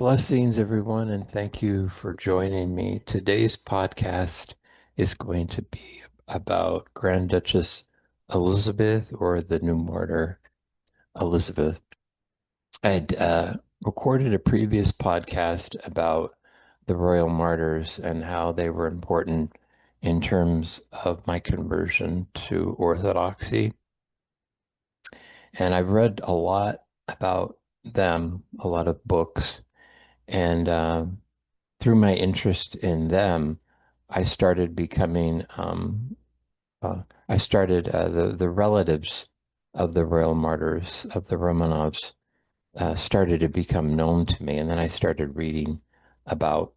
Blessings, everyone, and thank you for joining me. Today's podcast is going to be about Grand Duchess Elizabeth, or the new martyr Elizabeth. I had recorded a previous podcast about the royal martyrs and how they were important in terms of my conversion to Orthodoxy. And I've read a lot about them, a lot of books, and through my interest in them, I started becoming, I started the relatives of the royal martyrs of the Romanovs started to become known to me, and then I started reading about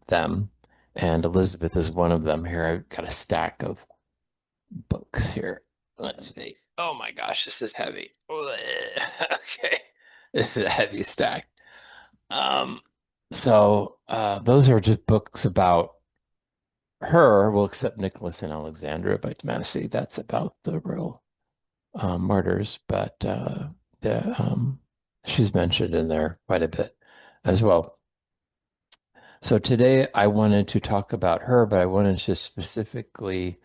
them. And Elizabeth is one of them. Here, I've got a stack of books here. Let's see. Oh my gosh, this is heavy. Okay, this is a heavy stack. Um, those are just books about her. Well, except Nicholas and Alexandra by Massey. That's about the real martyrs, but the she's mentioned in there quite a bit as well. So today I wanted to talk about her, but I wanted to specifically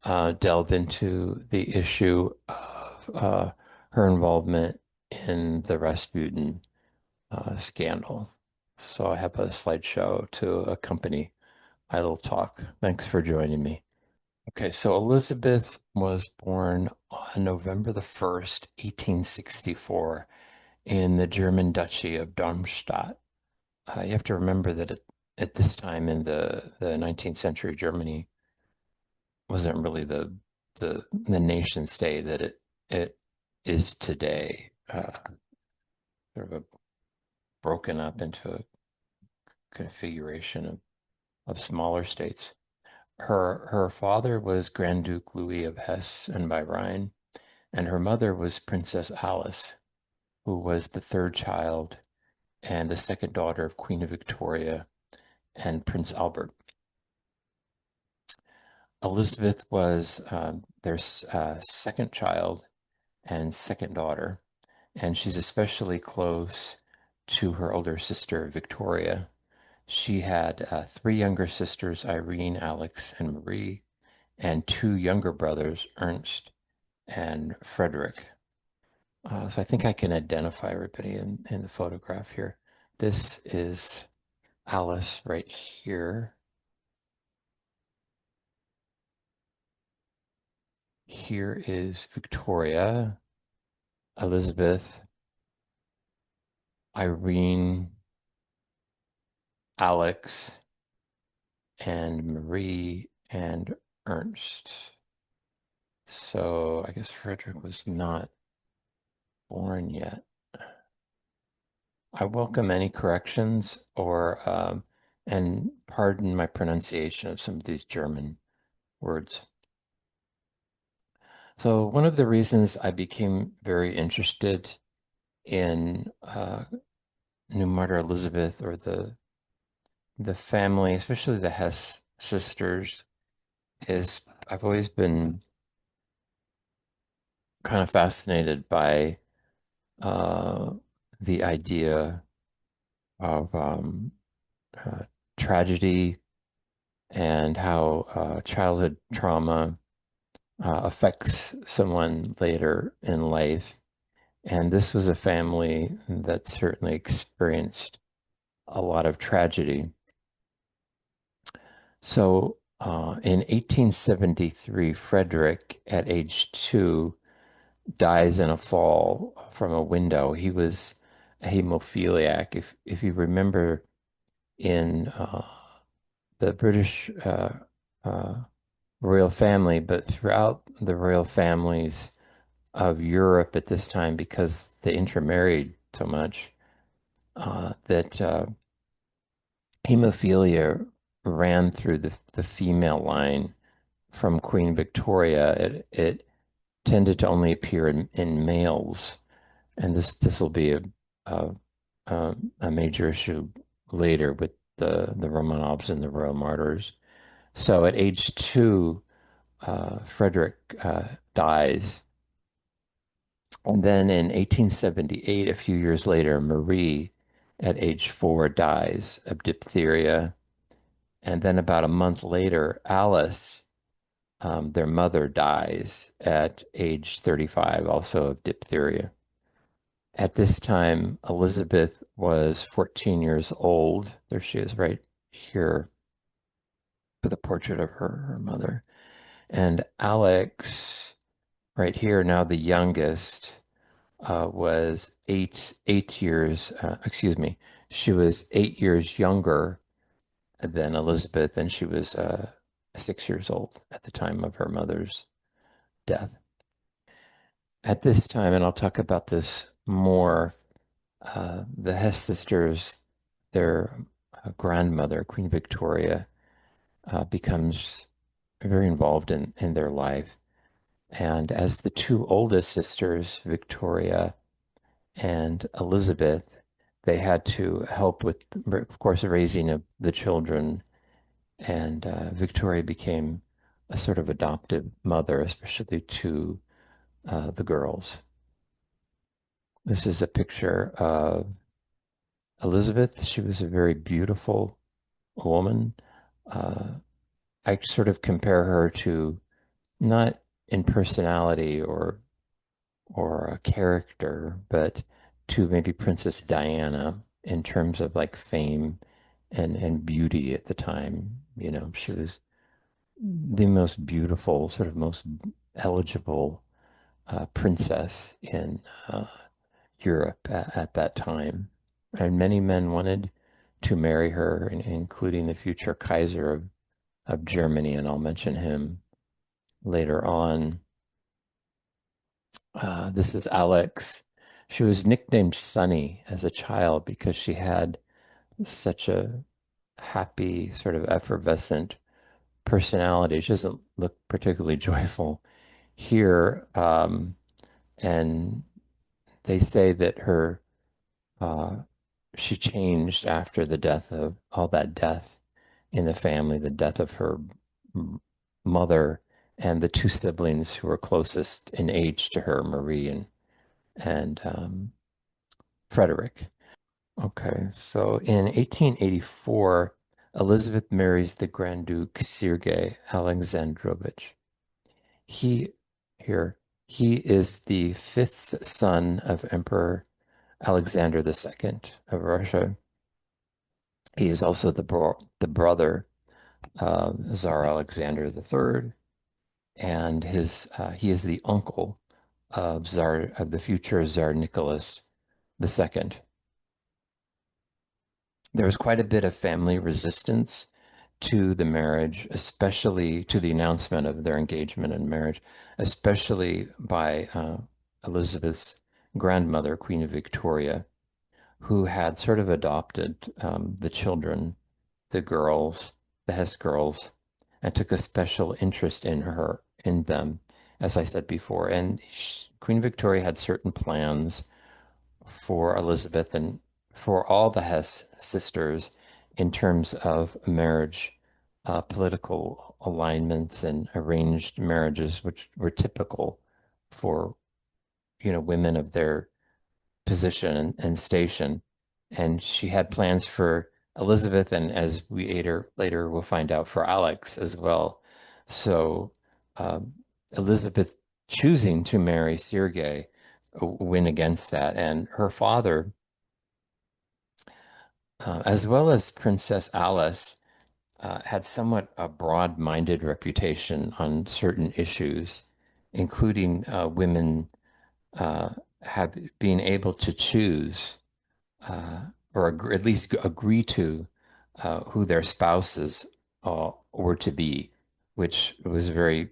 delve into the issue of her involvement in the Rasputin scandal. So I have a slideshow to accompany my little talk. Thanks for joining me. Okay, so Elizabeth was born on November the 1st, 1864, in the German Duchy of Darmstadt. You have to remember that at this time in the 19th century, Germany wasn't really the nation state that it is today, sort of broken up into a configuration of smaller states. Her father was Grand Duke Louis of Hesse and by Rhine, and her mother was Princess Alice, who was the third child and the second daughter of Queen Victoria and Prince Albert. Elizabeth was their second child and second daughter, and she's especially close to her older sister, Victoria. She had three younger sisters, Irene, Alex, and Marie, and two younger brothers, Ernst and Frederick. So I think I can identify everybody in the photograph here. This is Alice right here. Here is Victoria, Elizabeth, Irene, Alex, and Marie, and Ernst. So I guess Frederick was not born yet. I welcome any corrections and pardon my pronunciation of some of these German words. So one of the reasons I became very interested in New Martyr Elizabeth, or the family, especially the Hess sisters, is I've always been kind of fascinated by uh, the idea of uh, tragedy and how childhood trauma affects someone later in life. And this was a family that certainly experienced a lot of tragedy. So in 1873, Frederick, at age 2, dies in a fall from a window. He was a hemophiliac. If you remember, in the British uh, royal family, but throughout the royal families of Europe at this time, because they intermarried so much, that hemophilia ran through the female line from Queen Victoria. It tended to only appear in males, and this will be a a major issue later with the Romanovs and the royal martyrs. So at age 2, Frederick dies. And then in 1878, a few years later, Marie at age 4 dies of diphtheria. And then about a month later, Alice, their mother, dies at age 35, also of diphtheria. At this time, Elizabeth was 14 years old. There she is right here with a portrait of her mother. And Alex, right here, now the youngest, was eight years, excuse me, she was 8 years younger than Elizabeth, and she was 6 years old at the time of her mother's death. At this time, and I'll talk about this more, the Hess sisters, their grandmother, Queen Victoria, becomes very involved in their life. And as the two oldest sisters, Victoria and Elizabeth, they had to help with, of course, raising of the children. And Victoria became a sort of adoptive mother, especially to the girls. This is a picture of Elizabeth. She was a very beautiful woman. Uh, I sort of compare her to, not in personality or a character, but to maybe Princess Diana in terms of like fame and beauty at the time. You know, she was the most beautiful, sort of most eligible princess in Europe at that time. And many men wanted to marry her, including the future Kaiser of Germany, and I'll mention him later on. This is Alex. She was nicknamed Sunny as a child because she had such a happy, sort of effervescent personality. She doesn't look particularly joyful here. And they say that uh, she changed after the death of all that death in the family, the death of her mother and the two siblings who were closest in age to her, Marie and Frederick. Okay, so in 1884, Elizabeth marries the Grand Duke Sergei Alexandrovich. He here he is the fifth son of Emperor Alexander II of Russia. He is also the brother of Tsar Alexander III, and he is the uncle of the future Tsar Nicholas II. There was quite a bit of family resistance to the marriage, especially to the announcement of their engagement and marriage, especially by Elizabeth's grandmother, Queen Victoria, who had sort of adopted the children, the girls, the Hess girls, and took a special interest in them, as I said before. And Queen Victoria had certain plans for Elizabeth and for all the Hess sisters in terms of marriage, political alignments, and arranged marriages, which were typical for, women of their position and station. And she had plans for Elizabeth, and as we later will find out, for Alex as well. So Elizabeth choosing to marry Sergei went against that. And her father, as well as Princess Alice, had somewhat a broad-minded reputation on certain issues, including women uh, have being able to choose or at least agree to who their spouses were to be, which was very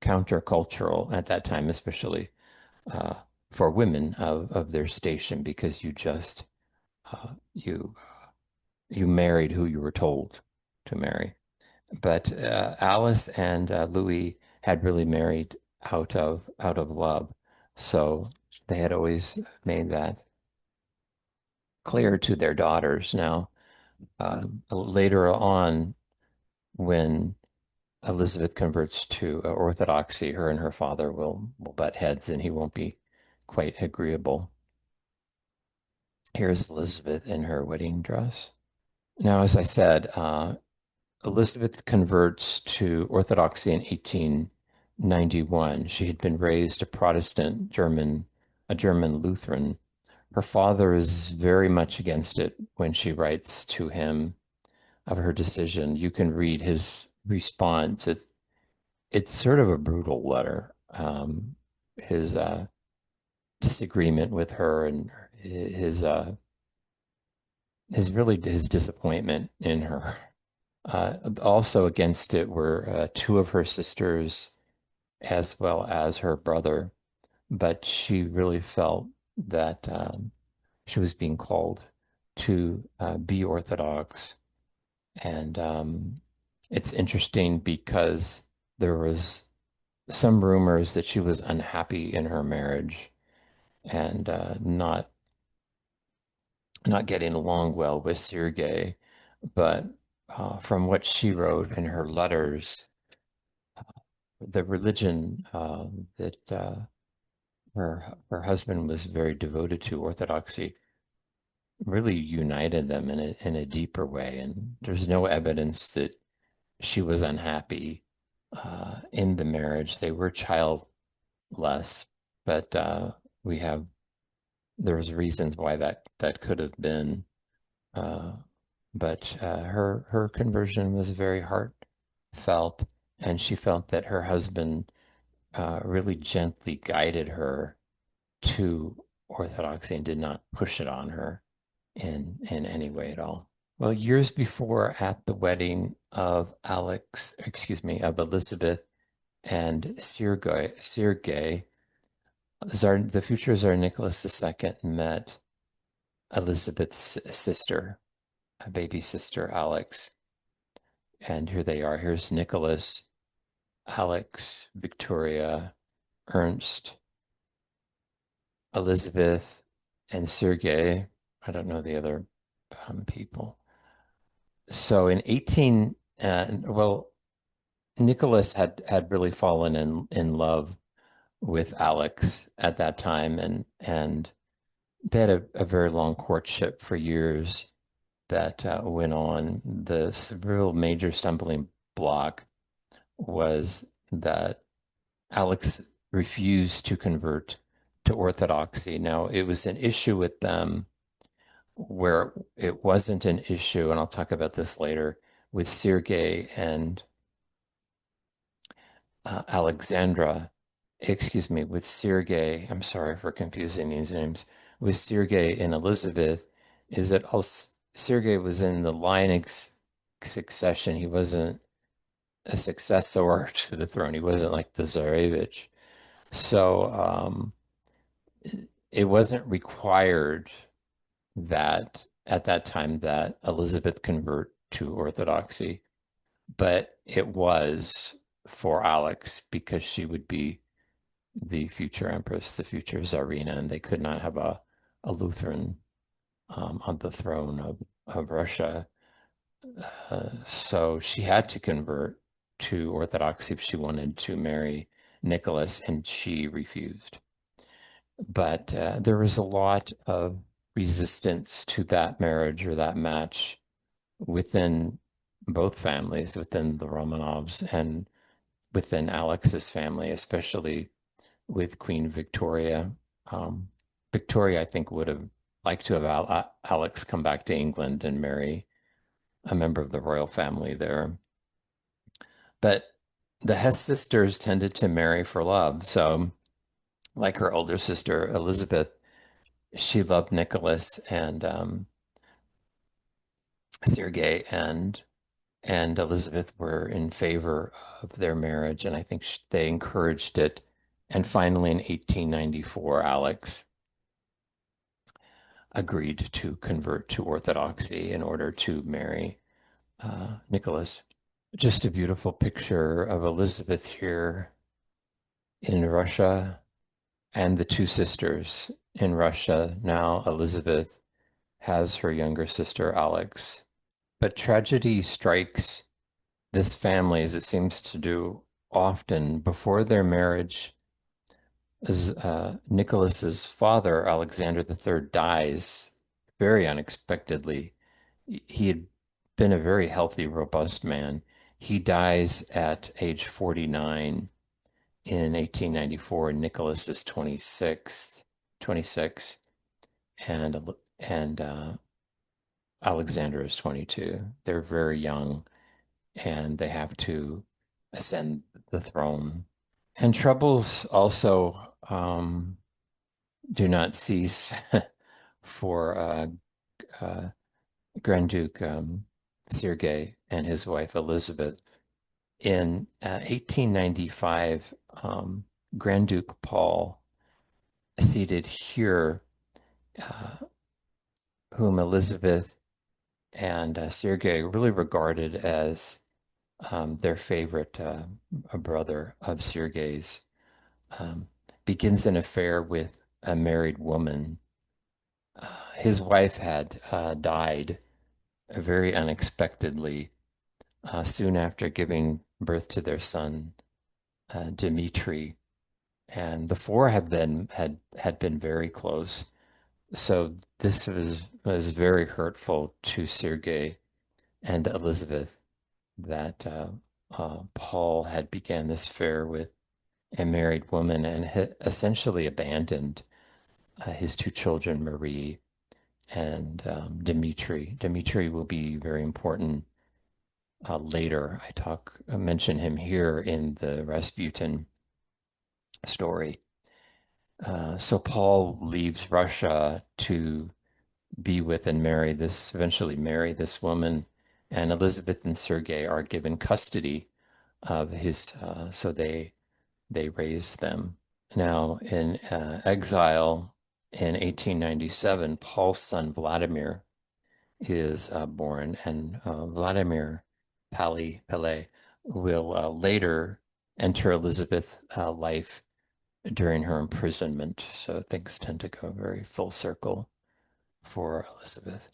countercultural at that time, especially uh, for women of their station, because you just you married who you were told to marry. But Alice and Louis had really married out of love, so they had always made that clear to their daughters. Now, later on, when Elizabeth converts to Orthodoxy, her and her father will butt heads, and he won't be quite agreeable. Here's Elizabeth in her wedding dress. Now, as I said, Elizabeth converts to Orthodoxy in 1891. She had been raised a Protestant German, a German Lutheran. Her father is very much against it when she writes to him of her decision. You can read his response. It's sort of a brutal letter. His disagreement with her and his disappointment in her. Also against it were two of her sisters as well as her brother, but she really felt that she was being called to be Orthodox. And it's interesting because there was some rumors that she was unhappy in her marriage and not getting along well with Sergei. But from what she wrote in her letters, the religion that her husband was very devoted to, Orthodoxy, really united them in a deeper way. And there's no evidence that she was unhappy in the marriage. They were childless, but we have there's reasons why that could have been. Uh, but her conversion was very heartfelt, and she felt that her husband really gently guided her to Orthodoxy and did not push it on her in any way at all. Well, years before, at the wedding of of Elizabeth and Sergei, the future Tsar Nicholas II met Elizabeth's sister, a baby sister, Alex. And here they are. Here's Nicholas, Alex, Victoria, Ernst, Elizabeth, and Sergei. I don't know the other people. So in 18, well, Nicholas had really fallen in love with Alex at that time, and they had a very long courtship for years that went on. The real major stumbling block was that Alex refused to convert to Orthodoxy. Now, it was an issue with them where it wasn't an issue, and I'll talk about this later, with Sergei and Alexandra, excuse me, with Sergei, I'm sorry for confusing these names, with Sergei and Elizabeth, is that also Sergei was in the line succession. He wasn't a successor to the throne. He wasn't like the Tsarevich. So it wasn't required that at that time that Elizabeth convert to Orthodoxy, but it was for Alex because she would be the future empress, the future czarina, and they could not have a Lutheran on the throne of Russia. So she had to convert to Orthodoxy if she wanted to marry Nicholas, and she refused. But there was a lot of resistance to that marriage or that match within both families, within the Romanovs and within Alex's family, especially with Queen Victoria. Um, Victoria, I think, would have liked to have Alex come back to England and marry a member of the royal family there. But the Hess sisters tended to marry for love. So, like her older sister, Elizabeth, she loved Nicholas and Sergei, and Elizabeth were in favor of their marriage, and I think they encouraged it. And finally, in 1894, Alex agreed to convert to Orthodoxy in order to marry Nicholas. Just a beautiful picture of Elizabeth here in Russia and the two sisters in Russia. Now, Elizabeth has her younger sister, Alex. But tragedy strikes this family, as it seems to do often, before their marriage. As Nicholas's father, Alexander III, dies very unexpectedly. He had been a very healthy, robust man. He dies at age 49 in 1894. Nicholas is 26, and Alexander is 22. They're very young, and they have to ascend the throne. And troubles also do not cease for uh, Grand Duke Sergei and his wife Elizabeth. In 1895, Grand Duke Paul acceded here, uh, whom Elizabeth and Sergei really regarded as their favorite brother of Sergei's, um, begins an affair with a married woman. His wife had died very unexpectedly soon after giving birth to their son, Dmitri, and the four had been very close. So this was very hurtful to Sergei and Elizabeth that Paul had began this affair with a married woman and had essentially abandoned his two children, Marie and Dmitri. Dmitri will be very important later. Mention him here in the Rasputin story. So Paul leaves Russia to be with and eventually marry this woman, and Elizabeth and Sergei are given custody of so they raise them. Now, in exile in 1897, Paul's son Vladimir is born, and Vladimir Pele will later enter Elizabeth's life during her imprisonment. So things tend to go very full circle for Elizabeth.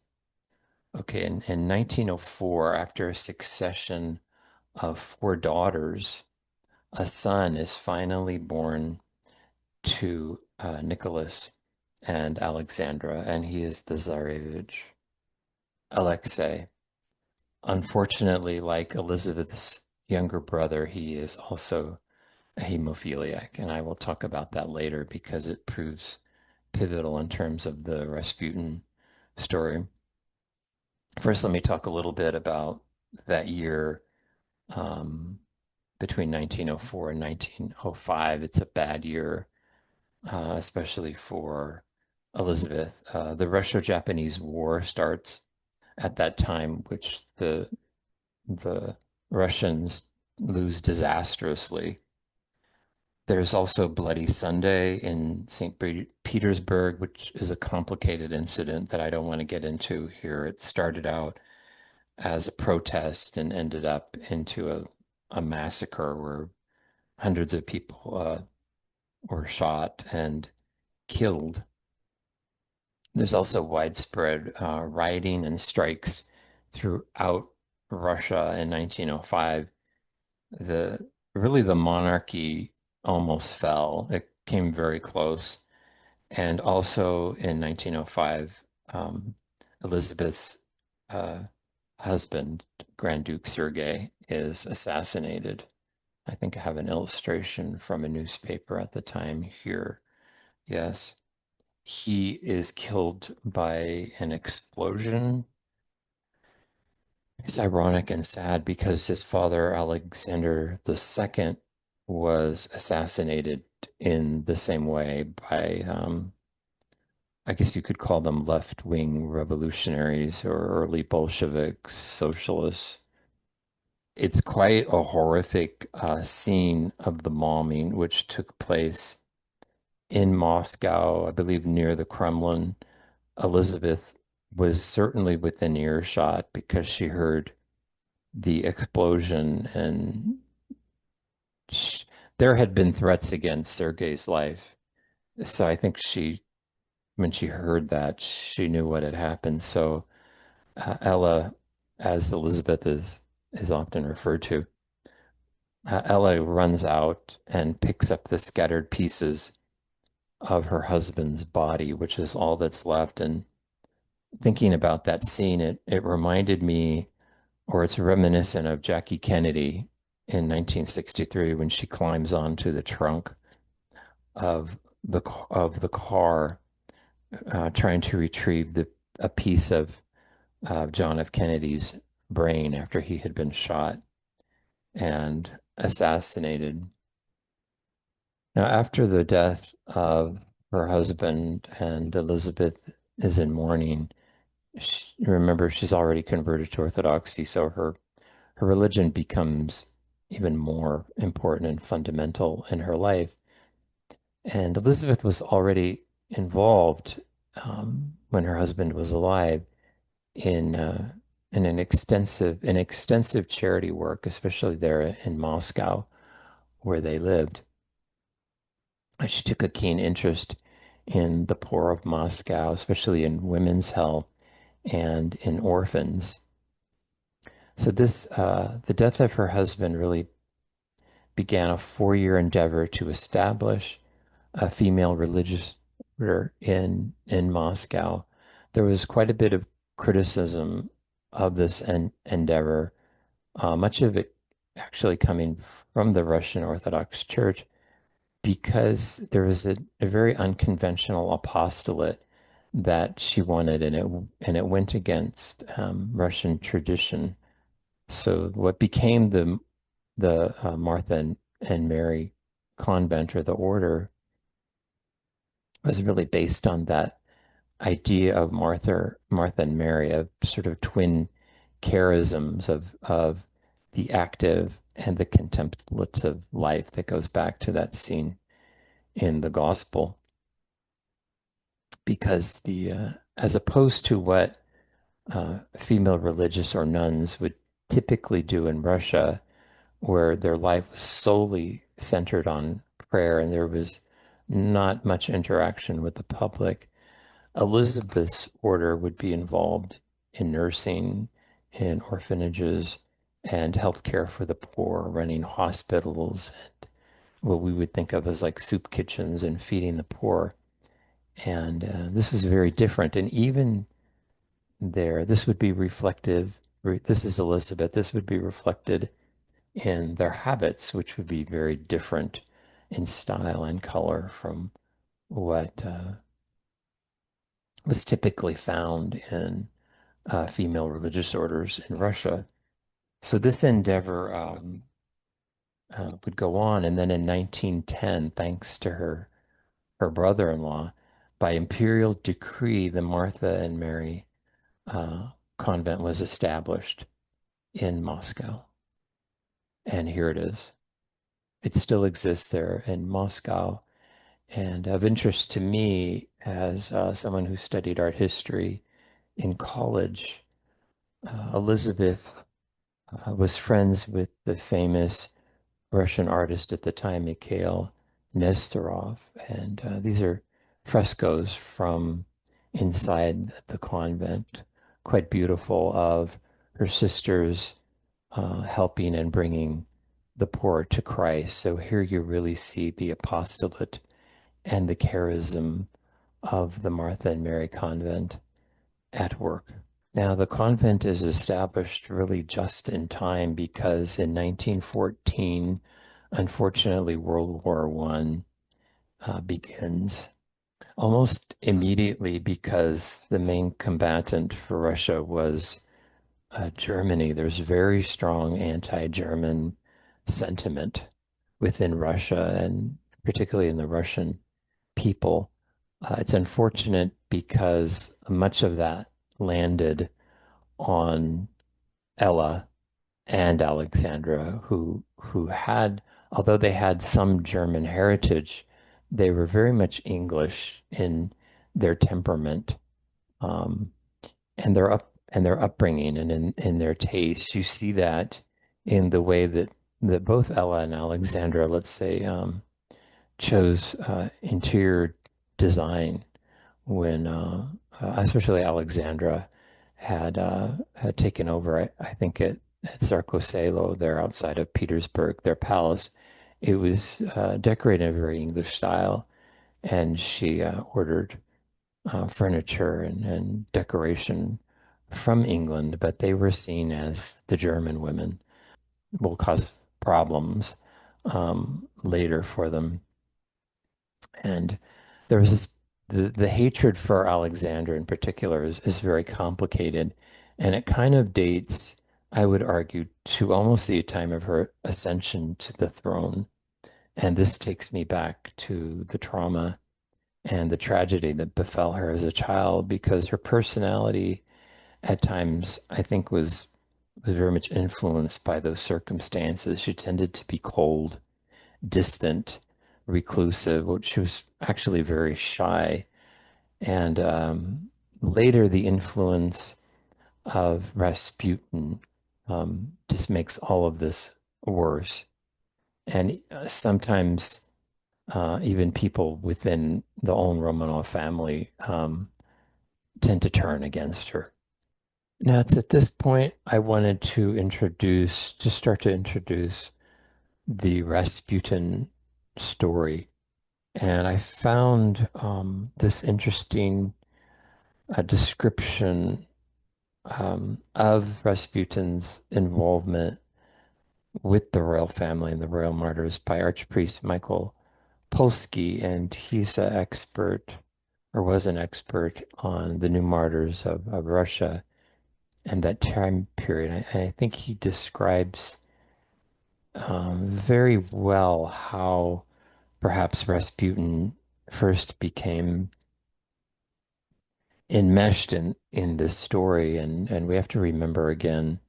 Okay, in 1904, after a succession of four daughters, a son is finally born to Nicholas and Alexandra, and he is the Tsarevich, Alexei. Unfortunately, like Elizabeth's younger brother, he is also a hemophiliac, and I will talk about that later because it proves pivotal in terms of the Rasputin story. First, let me talk a little bit about that year um, between 1904 and 1905. It's a bad year, especially for Elizabeth. The Russo-Japanese War starts at that time, which the Russians lose disastrously. There's also Bloody Sunday in St. Petersburg, which is a complicated incident that I don't want to get into here. It started out as a protest and ended up into a massacre where hundreds of people were shot and killed. There's also widespread rioting and strikes throughout Russia in 1905. The monarchy almost fell. It came very close. And also in 1905, Elizabeth's uh, husband, Grand Duke Sergei, is assassinated. I think I have an illustration from a newspaper at the time here. Yes, he is killed by an explosion. It's ironic and sad because his father, Alexander II, was assassinated in the same way by, I guess you could call them left-wing revolutionaries or early Bolsheviks, socialists. It's quite a horrific scene of the bombing, which took place in Moscow, I believe near the Kremlin. Elizabeth was certainly within earshot because she heard the explosion, and sh there had been threats against Sergei's life. So I think when she heard that, she knew what had happened. So Ella, as Elizabeth is often referred to, Ella runs out and picks up the scattered pieces of her husband's body, which is all that's left, and thinking about that scene, it reminded me, or it's reminiscent of Jackie Kennedy in 1963 when she climbs onto the trunk of the car, trying to retrieve the a piece of John F. Kennedy's brain after he had been shot and assassinated. Now, after the death of her husband and Elizabeth is in mourning, remember she's already converted to Orthodoxy, so her religion becomes even more important and fundamental in her life. And Elizabeth was already involved when her husband was alive in an extensive charity work, especially there in Moscow where they lived. She took a keen interest in the poor of Moscow, especially in women's health and in orphans. So the death of her husband really began a 4-year endeavor to establish a female religious order in Moscow. There was quite a bit of criticism of this endeavor, much of it actually coming from the Russian Orthodox Church, because there was a very unconventional apostolate that she wanted, and it went against Russian tradition. So what became the Martha and Mary convent or the order was really based on that idea of Martha and Mary, of sort of twin charisms of the active and the contemplative life that goes back to that scene in the gospel. Because the as opposed to what female religious or nuns would typically do in Russia, where their life was solely centered on prayer and there was not much interaction with the public. Elizabeth's order would be involved in nursing, in orphanages, and healthcare for the poor, running hospitals, and what we would think of as like soup kitchens and feeding the poor. And this was very different. And even there, this would be reflective. This is Elizabeth. This would be reflected in their habits, which would be very different in style and color from what was typically found in female religious orders in Russia. So this endeavor would go on, and then in 1910, thanks to her brother-in-law, by imperial decree, the Martha and Mary convent was established in Moscow, and here it is. It still exists there in Moscow, and of interest to me as someone who studied art history in college. Elizabeth was friends with the famous Russian artist at the time, Mikhail Nestorov. And these are frescoes from inside the convent, quite beautiful, of her sisters helping and bringing the poor to Christ. So here you really see the apostolate and the charism of the Martha and Mary convent at work. Now, the convent is established really just in time because in 1914, unfortunately, World War I begins almost immediately because the main combatant for Russia was Germany. There's very strong anti-German sentiment within Russia and particularly in the Russian people. It's unfortunate because much of that landed on Ella and Alexandra, who had, although they had some German heritage, they were very much English in their temperament, um, and their upbringing and in their taste. You see that in the way that both Ella and Alexandra, let's say, chose interior design when especially Alexandra had taken over, I think at Sarcoselo there outside of Petersburg, their palace. It was decorated in a very English style, and she ordered furniture and decoration from England, but they were seen as the German women will cause problems later for them. And there was this the hatred for Alexander in particular is very complicated, and it kind of dates, I would argue, to almost the time of her ascension to the throne. And this takes me back to the trauma and the tragedy that befell her as a child, because her personality at times, I think, was very much influenced by those circumstances. She tended to be cold, distant, reclusive. She was actually very shy. And later, the influence of Rasputin just makes all of this worse. And sometimes even people within the own Romanov family tend to turn against her. Now, it's at this point I wanted to start to introduce the Rasputin story. And I found this interesting description of Rasputin's involvement with the royal family and the royal martyrs by Archpriest Michael Polsky. And he's an expert, or was an expert, on the new martyrs of Russia and that time period. And I think he describes very well how perhaps Rasputin first became enmeshed in this story. And we have to remember again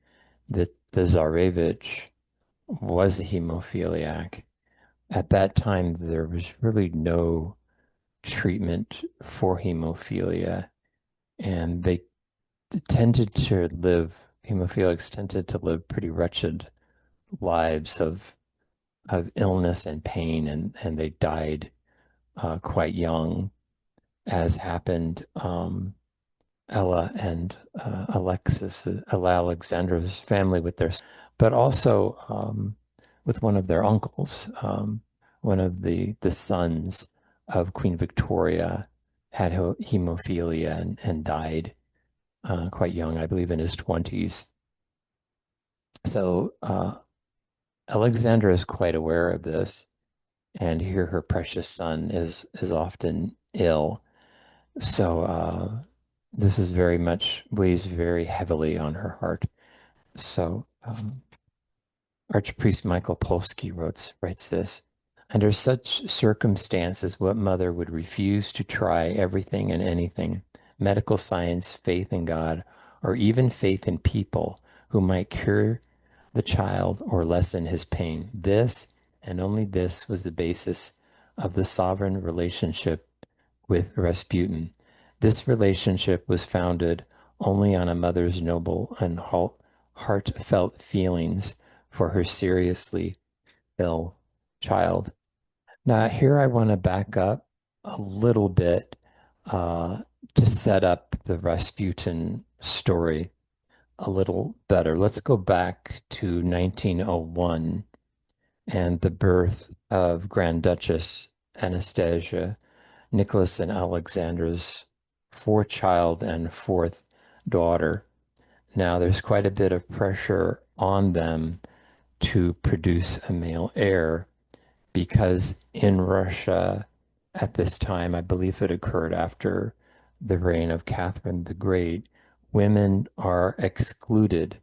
that the Tsarevich was a hemophiliac. At that time, there was really no treatment for hemophilia, and hemophiliacs tended to live pretty wretched lives of illness and pain, and they died quite young, as happened Ella and Alexandra's family with their, but also with one of their uncles, one of the sons of Queen Victoria had hemophilia and died quite young, I believe in his 20s. So Alexandra is quite aware of this, and here her precious son is often ill. So this is very much weighs very heavily on her heart. So Archpriest Michael Polsky writes this. Under such circumstances, what mother would refuse to try everything and anything, medical science, faith in God, or even faith in people who might cure the child or lessen his pain? This, and only this, was the basis of the sovereign relationship with Rasputin. This relationship was founded only on a mother's noble and heartfelt feelings for her seriously ill child. Now, here I want to back up a little bit to set up the Rasputin story a little better. Let's go back to 1901 and the birth of Grand Duchess Anastasia, Nicholas and Alexandra's fourth child and fourth daughter. Now, there's quite a bit of pressure on them to produce a male heir, because in Russia at this time, I believe it occurred after the reign of Catherine the Great, women are excluded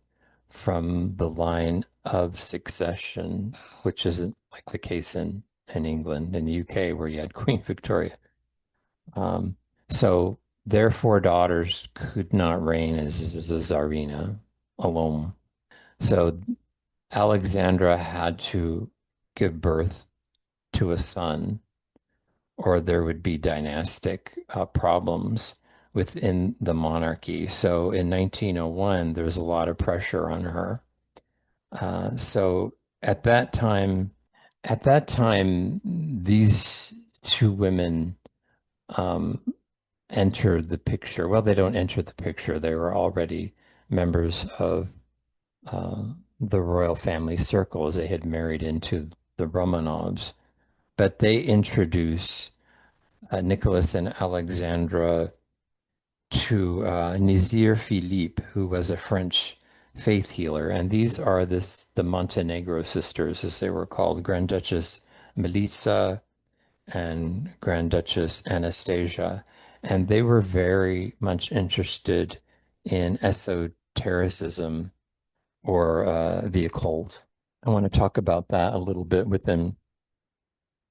from the line of succession, which isn't like the case in England and the UK, where you had Queen Victoria. Um, so their four daughters could not reign as a czarina alone. So Alexandra had to give birth to a son, or there would be dynastic problems within the monarchy. So in 1901, there was a lot of pressure on her. So at that time, these two women um, enter the picture. Well, they don't enter the picture. They were already members of uh, the royal family circles. They had married into the Romanovs, but they introduce Nicholas and Alexandra to Nizir Philippe, who was a French faith healer. And these are the Montenegro sisters, as they were called, Grand Duchess Militsa and Grand Duchess Anastasia. And they were very much interested in esotericism or the occult. I want to talk about that a little bit within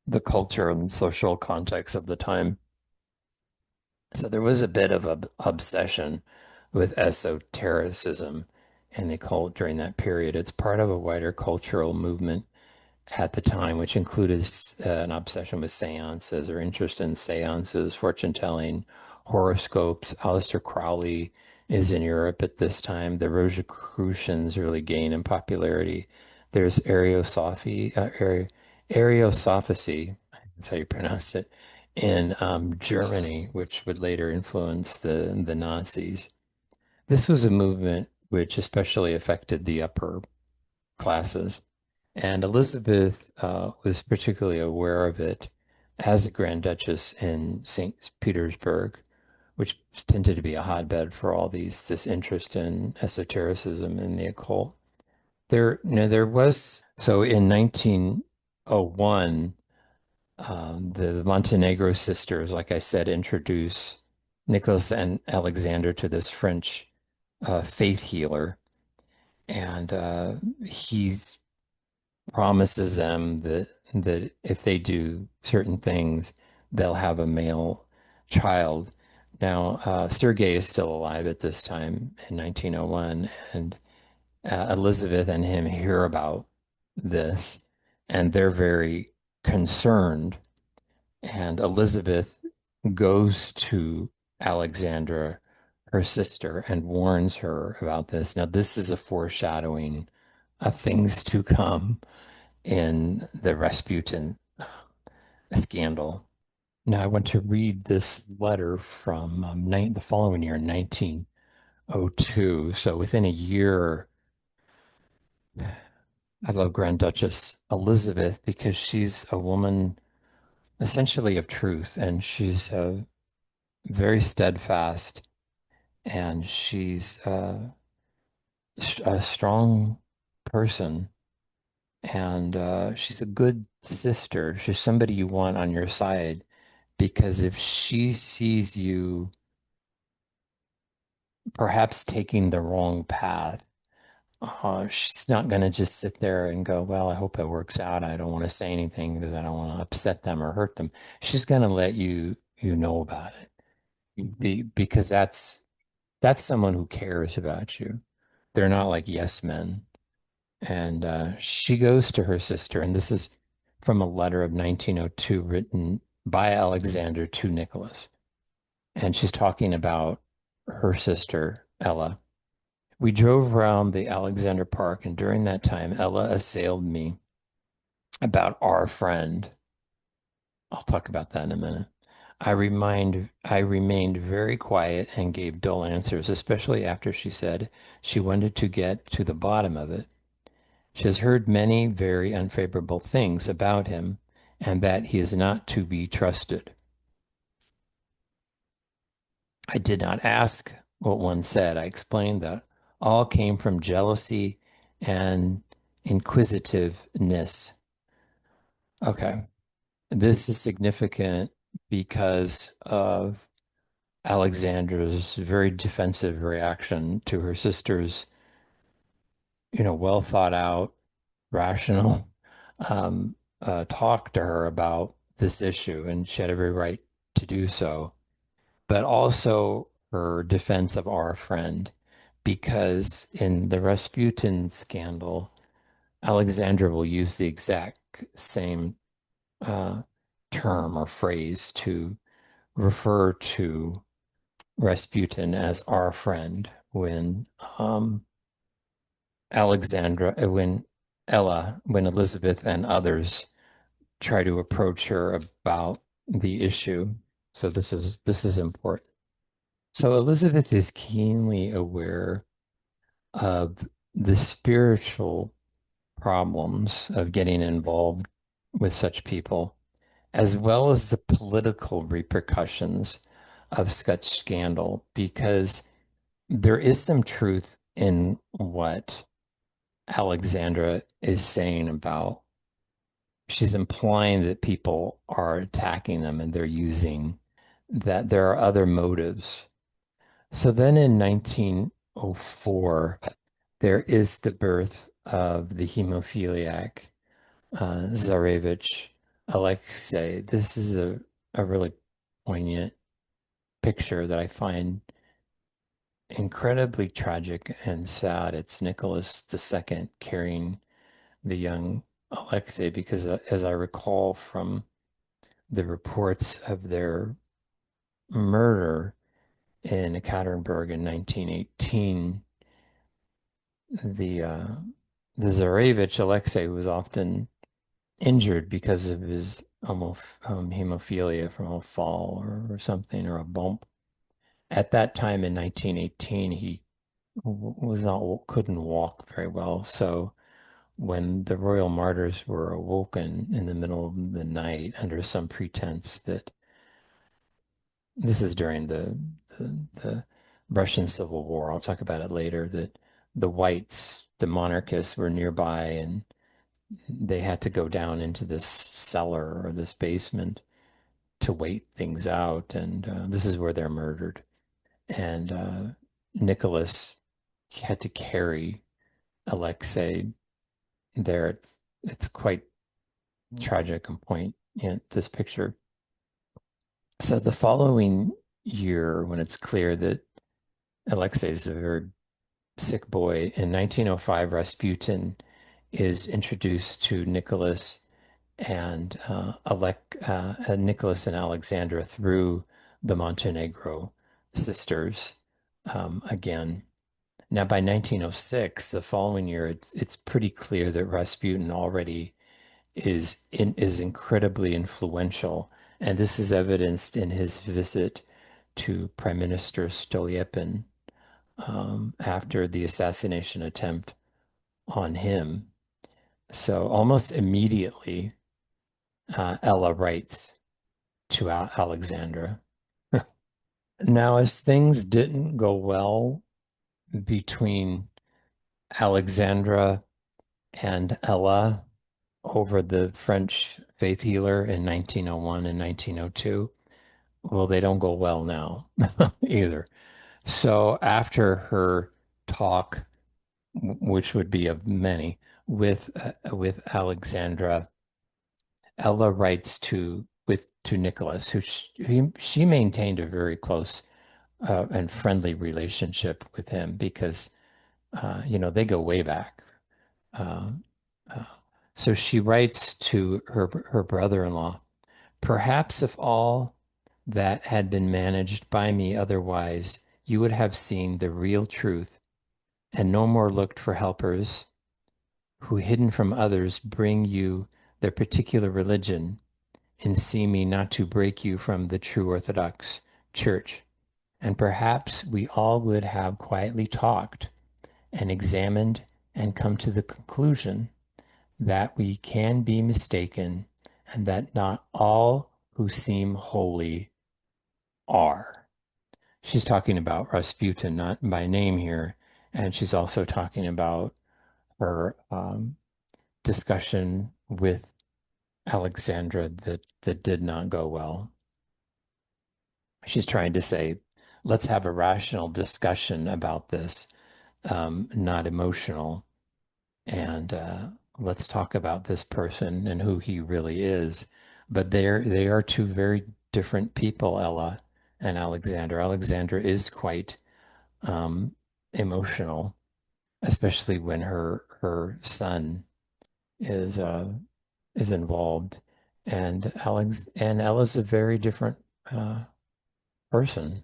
the culture and social context of the time. So there was a bit of an obsession with esotericism in the occult during that period. It's part of a wider cultural movement at the time, which included an obsession with seances or interest in seances, fortune telling, horoscopes. Aleister Crowley is in Europe at this time. The Rosicrucians really gain in popularity. There's Ariosophacy, that's how you pronounce it, in Germany, which would later influence the Nazis. This was a movement which especially affected the upper classes. And Elizabeth was particularly aware of it as a Grand Duchess in St. Petersburg, which tended to be a hotbed for all this interest in esotericism and the occult. There was, so in 1901, the Montenegro sisters, like I said, introduce Nicholas and Alexander to this French faith healer. And he's promises them that if they do certain things, they'll have a male child. Now, Sergei is still alive at this time in 1901, and Elizabeth and him hear about this, and they're very concerned. And Elizabeth goes to Alexandra, her sister, and warns her about this. Now, this is a foreshadowing of things to come in the Rasputin scandal. Now, I want to read this letter from the following year, 1902. So within a year, I love Grand Duchess Elizabeth because she's a woman essentially of truth, and she's very steadfast, and she's a strong person, and she's a good sister. She's somebody you want on your side. Because if she sees you perhaps taking the wrong path, she's not going to just sit there and go, well, I hope it works out. I don't want to say anything because I don't want to upset them or hurt them. She's going to let you know about it because that's someone who cares about you. They're not like yes men. And she goes to her sister, and this is from a letter of 1902 written by Alexander to Nicholas. And she's talking about her sister, Ella. We drove around the Alexander Park, and during that time, Ella assailed me about our friend. I'll talk about that in a minute. I remained very quiet and gave dull answers, especially after she said she wanted to get to the bottom of it. She has heard many very unfavorable things about him, and that he is not to be trusted. I did not ask what one said. I explained that all came from jealousy and inquisitiveness. Okay. This is significant because of Alexandra's very defensive reaction to her sister's, well thought out, rational talk to her about this issue, and she had every right to do so. But also her defense of our friend, because in the Rasputin scandal, Alexandra will use the exact same uh, term or phrase to refer to Rasputin as our friend when when when Elizabeth and others try to approach her about the issue. So this is important. So Elizabeth is keenly aware of the spiritual problems of getting involved with such people, as well as the political repercussions such scandal because there is some truth in what Alexandra is saying about she's implying that people are attacking them and they're using that there are other motives. So then in 1904, there is the birth of the hemophiliac Tsarevich Alexei. This is a really poignant picture that I find incredibly tragic and sad. It's Nicholas II carrying the young Alexei because, as I recall from the reports of their murder in Ekaterinburg in 1918, the uh, the Tsarevich Alexei was often injured because of his hemophilia from a fall or something or a bump. At that time in 1918, he was not couldn't walk very well. So when the royal martyrs were awoken in the middle of the night under some pretense that this is during the Russian Civil War, I'll talk about it later, that the whites, the monarchists, were nearby and they had to go down into this cellar or this basement to wait things out. And this is where they're murdered. And Nicholas had to carry Alexei there. It's quite tragic and point in this picture. So the following year, when it's clear that Alexei is a very sick boy, in 1905, Rasputin is introduced to Nicholas and Nicholas and Alexandra through the Montenegro sisters again. Now, by 1906, the following year, it's pretty clear that Rasputin already is incredibly influential, and this is evidenced in his visit to Prime Minister Stolypin after the assassination attempt on him. So almost immediately, Ella writes to Alexandra. Now, as things didn't go well between Alexandra and Ella over the French faith healer in 1901 and 1902, well, they don't go well now either. So after her talk, which would be of many, with Alexandra, Ella writes to Nicholas, who she maintained a very close and friendly relationship with him because they go way back. Uh, uh, so she writes to her brother-in-law, perhaps if all that had been managed by me otherwise, you would have seen the real truth and no more looked for helpers who, hidden from others, bring you their particular religion and see me not to break you from the true Orthodox Church. And perhaps we all would have quietly talked and examined and come to the conclusion that we can be mistaken and that not all who seem holy are. She's talking about Rasputin, not by name here. And she's also talking about her discussion with Alexandra that did not go well. She's trying to say, let's have a rational discussion about this, not emotional. And let's talk about this person and who he really is. But they are two very different people, Ella and Alexandra. Alexandra is quite um, emotional, especially when her son is involved, and Ella's a very different uh, person.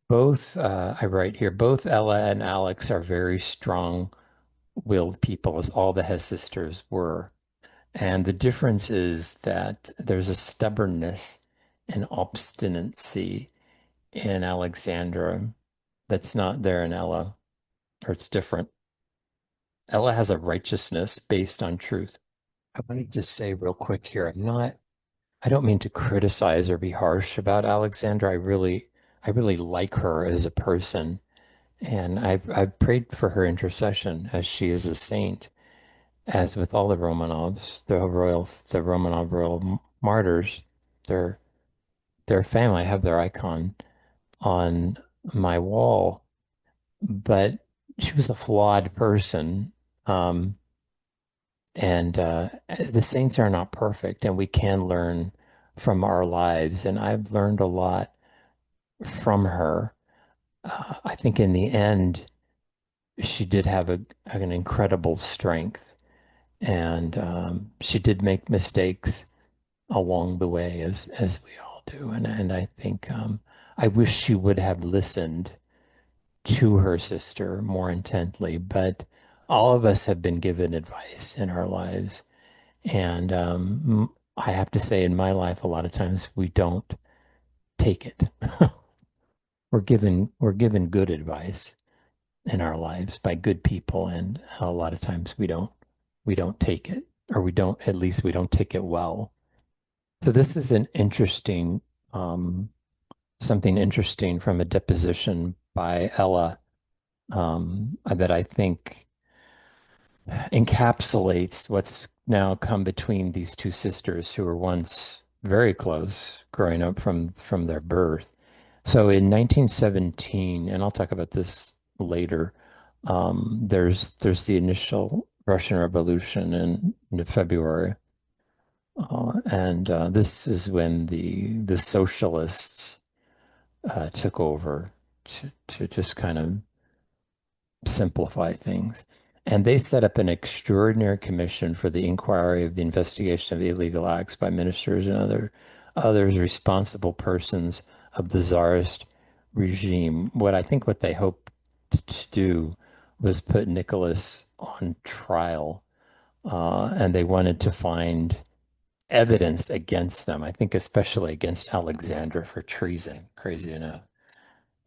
Both I write here, both Ella and Alex are very strong-willed people, as all the Hess sisters were. And the difference is that there's a stubbornness and obstinacy in Alexandra that's not there in Ella, or it's different. Ella has a righteousness based on truth. I want to just say real quick here, I don't mean to criticize or be harsh about Alexandra. I really like her as a person, and I've prayed for her intercession as she is a saint, as with all the Romanovs, the Romanov royal martyrs. Their their family, I have their icon on my wall, but she was a flawed person. Um, and the saints are not perfect, and we can learn from our lives. And I've learned a lot from her. I think in the end, she did have an incredible strength, and she did make mistakes along the way, as we all do. And I think I wish she would have listened to her sister more intently, but all of us have been given advice in our lives. And I have to say, in my life, a lot of times we don't take it. We're given good advice in our lives by good people, and a lot of times we don't take it, or we don't, at least we don't take it well. So this is an interesting something interesting from a deposition by Ella that I think encapsulates what's now come between these two sisters who were once very close growing up from their birth. So in 1917, and I'll talk about this later, there's the initial Russian Revolution in February, and this is when the socialists took over to just kind of simplify things. And they set up an extraordinary commission for the inquiry of the investigation of illegal acts by ministers and others responsible persons of the czarist regime. What they hoped to do was put Nicholas on trial, and they wanted to find evidence against them. I think especially against Alexander for treason, crazy enough.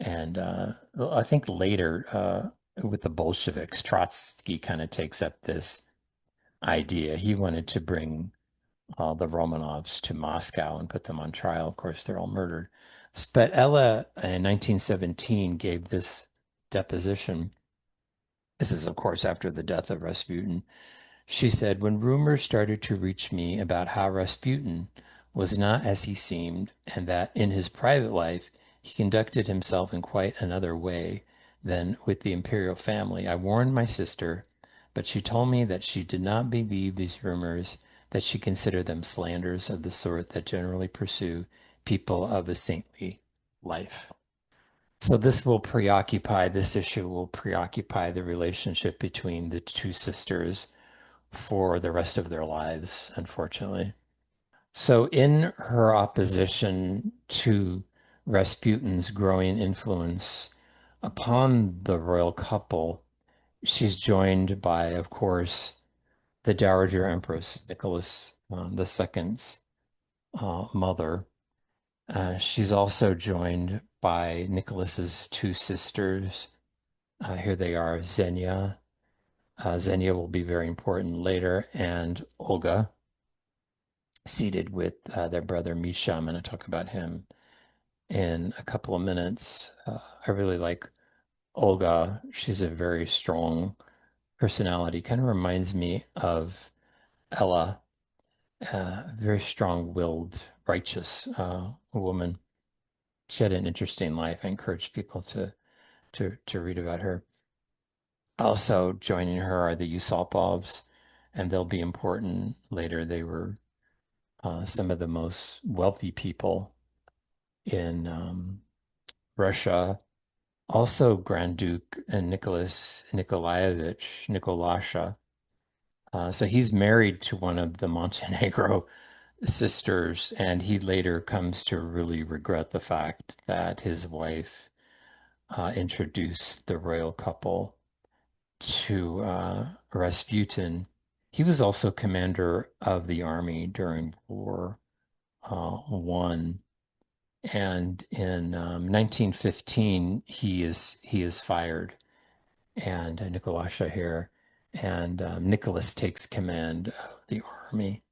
And I think later, with the Bolsheviks, Trotsky kind of takes up this idea. He wanted to bring the Romanovs to Moscow and put them on trial. Of course, they're all murdered. But Ella in 1917 gave this deposition. This is, of course, after the death of Rasputin. She said, when rumors started to reach me about how Rasputin was not as he seemed, and that in his private life he conducted himself in quite another way than with the imperial family, I warned my sister, but she told me that she did not believe these rumors, that she considered them slanders of the sort that generally pursue people of a saintly life. So this issue will preoccupy the relationship between the two sisters for the rest of their lives, unfortunately. So, in her opposition to Rasputin's growing influence upon the royal couple, she's joined by, of course, the Dowager Empress Nicholas II's mother. She's also joined by Nicholas's two sisters. Here they are, Xenia. Xenia will be very important later, and Olga, seated with their brother Misha. I'm going to talk about him in a couple of minutes. I really like Olga. She's a very strong personality. Kind of reminds me of Ella, very strong-willed, righteous woman. She had an interesting life. I encourage people to read about her. Also joining her are the Yusupovs, and they'll be important later. They were some of the most wealthy people in Russia. Also, Grand Duke Nicholas Nikolaevich Nikolasha. So he's married to one of the Montenegro sisters, and he later comes to really regret the fact that his wife introduced the royal couple to Rasputin. He was also commander of the army during War One. And in 1915, he is fired, and Nicolasha here, and Nicholas takes command of the army.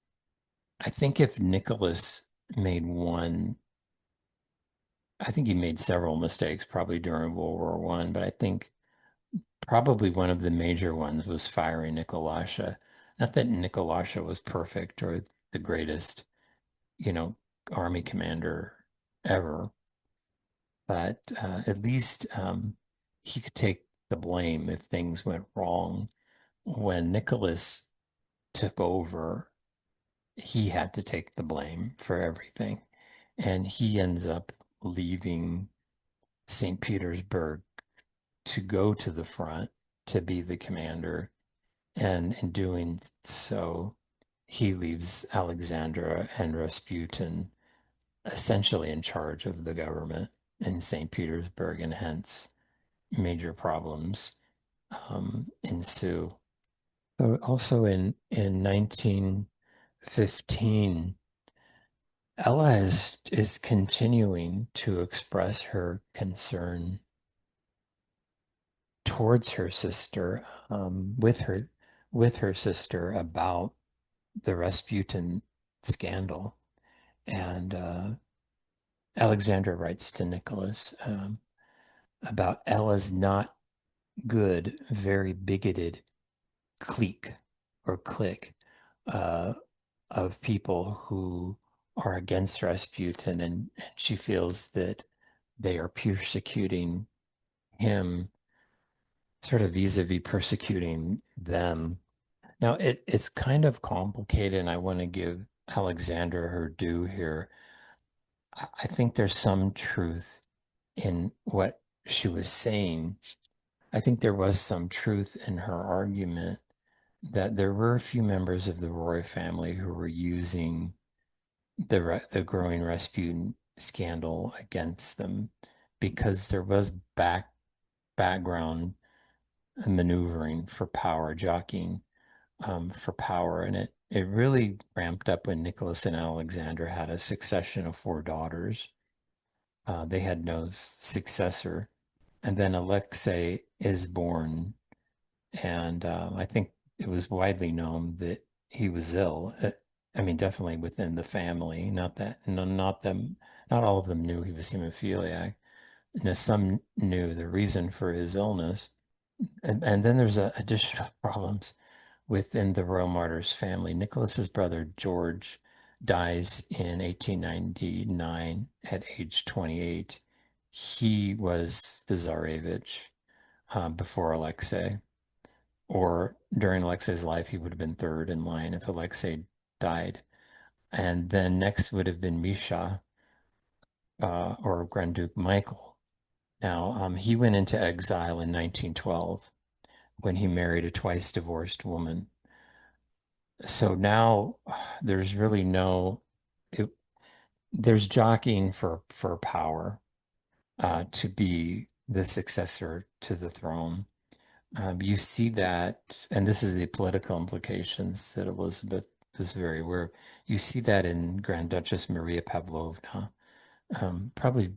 I think if Nicholas made one. I think he made several mistakes probably during World War One, but I think probably one of the major ones was firing Nikolasha. Not that Nikolasha was perfect or the greatest, you know, army commander ever, but at least he could take the blame if things went wrong. When Nicholas took over, he had to take the blame for everything. And he ends up leaving St. Petersburg to go to the front to be the commander. And in doing so, he leaves Alexandra and Rasputin essentially in charge of the government in St. Petersburg, and hence major problems ensue. So also in 1915, Ella is continuing to express her concern towards her sister, with her sister about the Rasputin scandal. And Alexandra writes to Nicholas about Ella's not good, very bigoted clique or clique uh, of people who are against Rasputin, and she feels that they are persecuting him, sort of vis-a-vis persecuting them. Now it's kind of complicated, and I want to give Alexandra her due here. I think there's some truth in what she was saying. I think there was some truth in her argument that there were a few members of the Roy family who were using the growing Rasputin scandal against them because there was background maneuvering for power, jockeying for power, and it really ramped up when Nicholas and Alexandra had a succession of four daughters. They had no successor, and then Alexei is born, and I think it was widely known that he was ill. I mean, definitely within the family. Not that, no, not them, not all of them knew he was hemophiliac. And some knew the reason for his illness. And then there's additional problems within the Royal Martyrs family. Nicholas's brother George dies in 1899 at age 28. He was the Tsarevich before Alexei, or during Alexei's life, he would have been third in line if Alexei died. And then next would have been Misha, or Grand Duke Michael. Now, he went into exile in 1912 when he married a twice divorced woman. So now there's really it, there's jockeying for power to be the successor to the throne. You see that, and this is the political implications that Elizabeth is very aware. You see that in Grand Duchess Maria Pavlovna, probably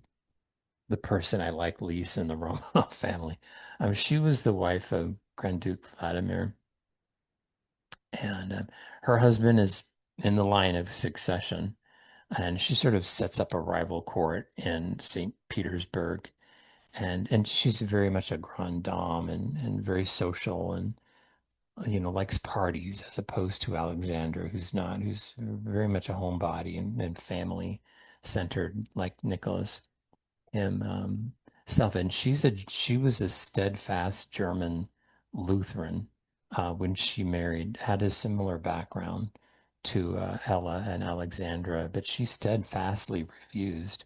the person I like least in the Romanov family. She was the wife of Grand Duke Vladimir, and her husband is in the line of succession, and she sort of sets up a rival court in St. Petersburg, and she's very much a grande dame and very social and likes parties as opposed to Alexander, who's not, who's very much a homebody and family centered like Nicholas himself. And she was a steadfast German Lutheran when she married, had a similar background to Ella and Alexandra, but she steadfastly refused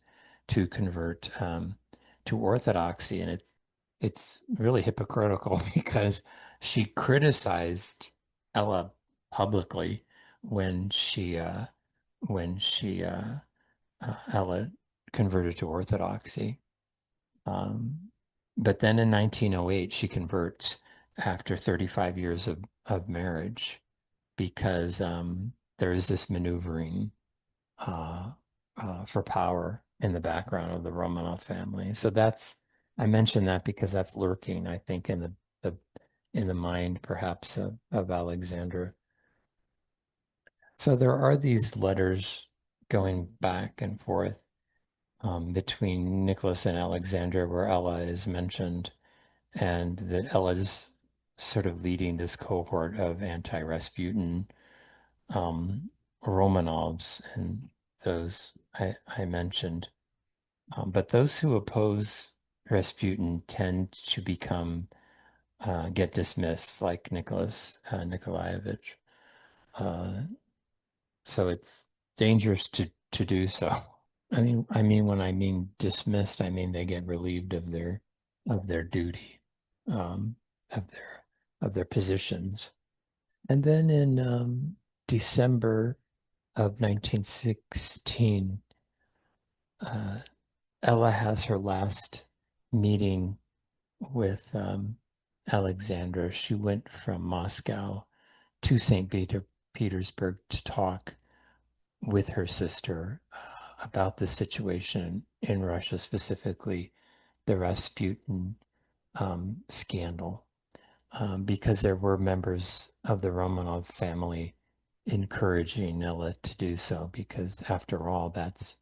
to convert to Orthodoxy, and it's really hypocritical because she criticized Ella publicly when she Ella converted to Orthodoxy. Um, but then in 1908, she converts after 35 years of marriage because there is this maneuvering uh, for power in the background of the Romanov family. So I mention that because that's lurking, I think, the in the mind perhaps of Alexander. So there are these letters going back and forth between Nicholas and Alexandra, where Ella is mentioned, and that Ella's sort of leading this cohort of anti-Rasputin um, Romanovs, and those I mentioned. But those who oppose Rasputin tend to become get dismissed, like Nicholas Nikolaevich. Uh, so it's dangerous to do so. I mean, when I mean dismissed, I mean they get relieved of their duty, um, of their positions. And then in December of 1916, uh, Ella has her last meeting with Alexandra. She went from Moscow to Petersburg to talk with her sister about the situation in Russia, specifically the Rasputin scandal, because there were members of the Romanov family encouraging Ella to do so, because after all, that's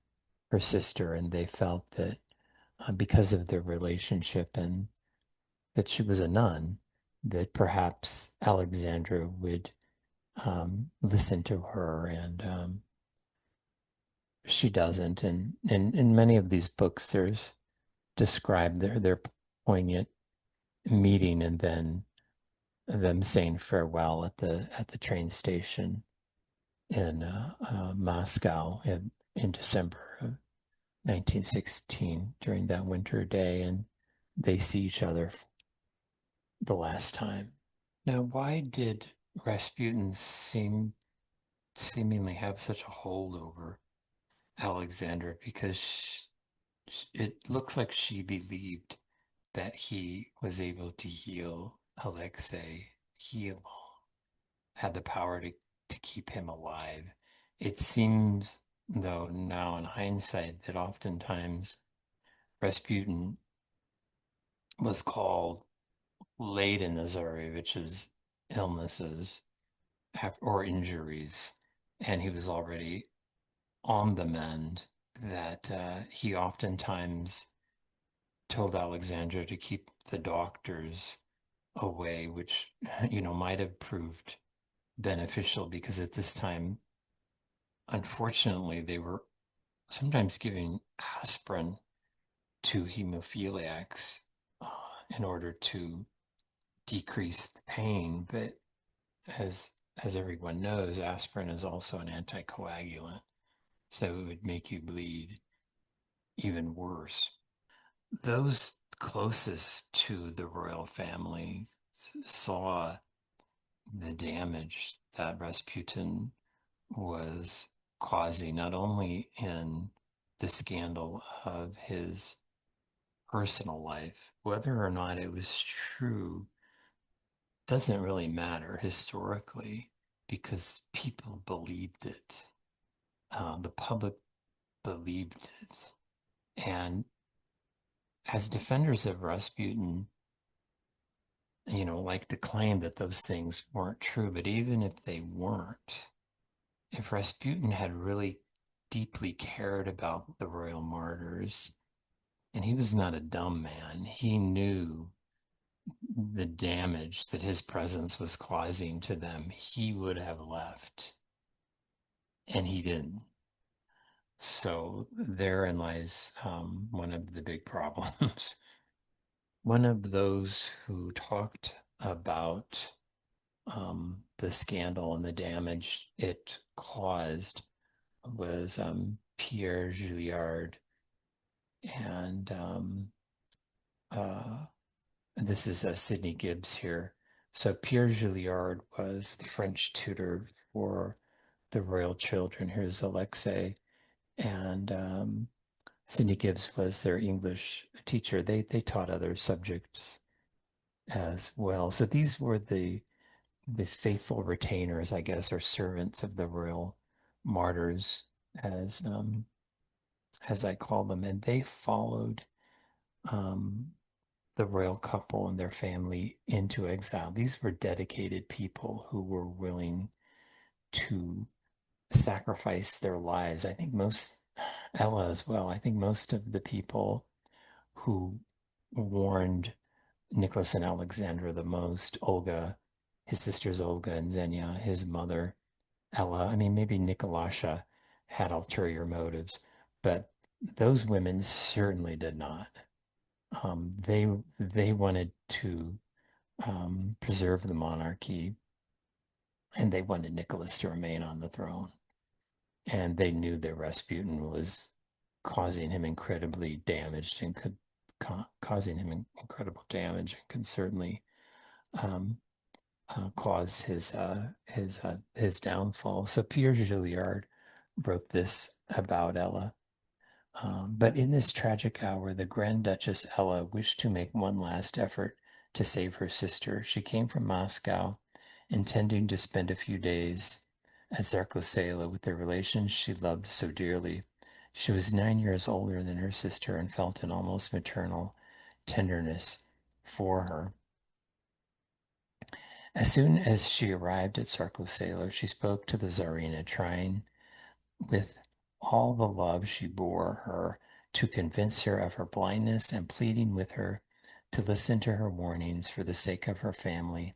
her sister, and they felt that because of their relationship and that she was a nun, that perhaps Alexandra would listen to her, and she doesn't. And in many of these books, there's described their poignant meeting and then them saying farewell at the train station in Moscow in December of 1916 during that winter day, and they see each other the last time. Now, why did Rasputin seemingly have such a hold over Alexandra? Because it looks like she believed that he was able to heal Alexei. He alone had the power to keep him alive. It seems, though, now in hindsight, that oftentimes Rasputin was called late in the Tsarevich's illnesses or injuries, and he was already on the mend, that he oftentimes told Alexandra to keep the doctors away, which, might have proved beneficial, because at this time, unfortunately, they were sometimes giving aspirin to hemophiliacs in order to decrease the pain. But as everyone knows, aspirin is also an anticoagulant, so it would make you bleed even worse. Those closest to the royal family saw the damage that Rasputin was causing, not only in the scandal of his personal life, whether or not it was true doesn't really matter historically, because people believed it. The public believed it. And as defenders of Rasputin, like to claim that those things weren't true. But even if they weren't, if Rasputin had really deeply cared about the royal martyrs, and he was not a dumb man, he knew the damage that his presence was causing to them, he would have left, and he didn't. So therein lies one of the big problems. One of those who talked about the scandal and the damage it caused was Pierre Juillard. And this is Sidney Gibbs here. So Pierre Juillard was the French tutor for the royal children. Here's Alexei. And Sidney Gibbs was their English teacher. They taught other subjects as well. So these were the faithful retainers, I guess, or servants of the royal martyrs, as I call them, and they followed um, the royal couple and their family into exile. These were dedicated people who were willing to sacrifice their lives. I think most, Ella as well, I think most of the people who warned Nicholas and Alexandra the most, Olga, his sisters Olga and Xenia, his mother, Ella, I mean, maybe Nicolasha had ulterior motives, but those women certainly did not. They wanted to preserve the monarchy, and they wanted Nicholas to remain on the throne. And they knew that Rasputin was causing him incredibly damaged and could causing him incredible damage and could certainly um, cause his downfall. So Pierre Gilliard wrote this about Ella. But in this tragic hour, the Grand Duchess Ella wished to make one last effort to save her sister. She came from Moscow, intending to spend a few days at Zarkosela with the relations she loved so dearly. She was 9 years older than her sister and felt an almost maternal tenderness for her. As soon as she arrived at Zarkosela, she spoke to the Tsarina, trying with all the love she bore her to convince her of her blindness and pleading with her to listen to her warnings for the sake of her family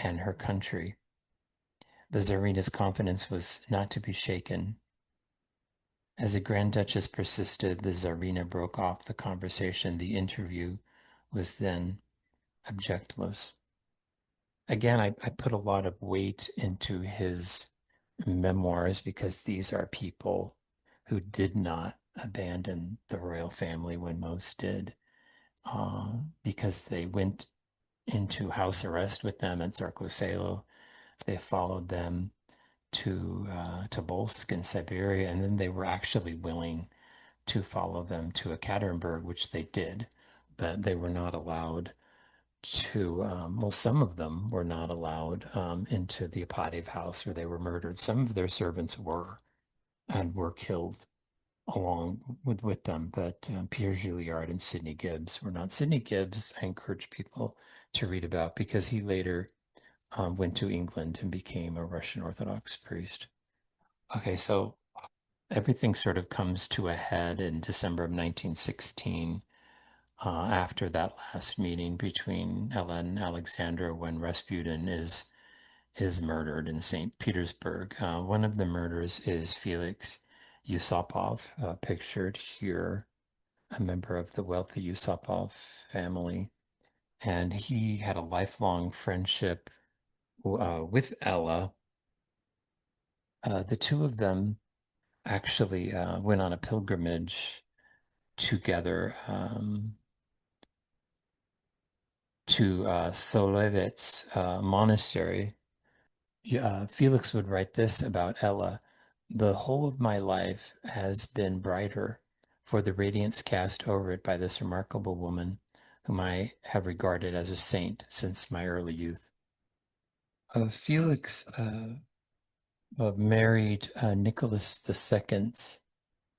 and her country. The Tsarina's confidence was not to be shaken. As the Grand Duchess persisted, the Tsarina broke off the conversation. The interview was then objectless. Again, I put a lot of weight into his memoirs because these are people who did not abandon the royal family when most did, because they went into house arrest with them at Zarkoselo. They followed them to Tobolsk in Siberia, and then they were actually willing to follow them to Ekaterinburg, which they did, but they were not allowed to, well, some of them were not allowed into the Apatev house where they were murdered. Some of their servants were and were killed along with them, but Pierre Gilliard and Sidney Gibbs were not. Sidney Gibbs, I encourage people to read about because he later went to England and became a Russian Orthodox priest. Okay, so everything sort of comes to a head in December of 1916 after that last meeting between Ella and Alexandra when Rasputin is murdered in St. Petersburg. One of the murders is Felix Yusupov, pictured here, a member of the wealthy Yusupov family. And he had a lifelong friendship with Ella. The two of them actually went on a pilgrimage together to Solevets monastery. Felix would write this about Ella. The whole of my life has been brighter for the radiance cast over it by this remarkable woman, whom I have regarded as a saint since my early youth. Felix married Nicholas II's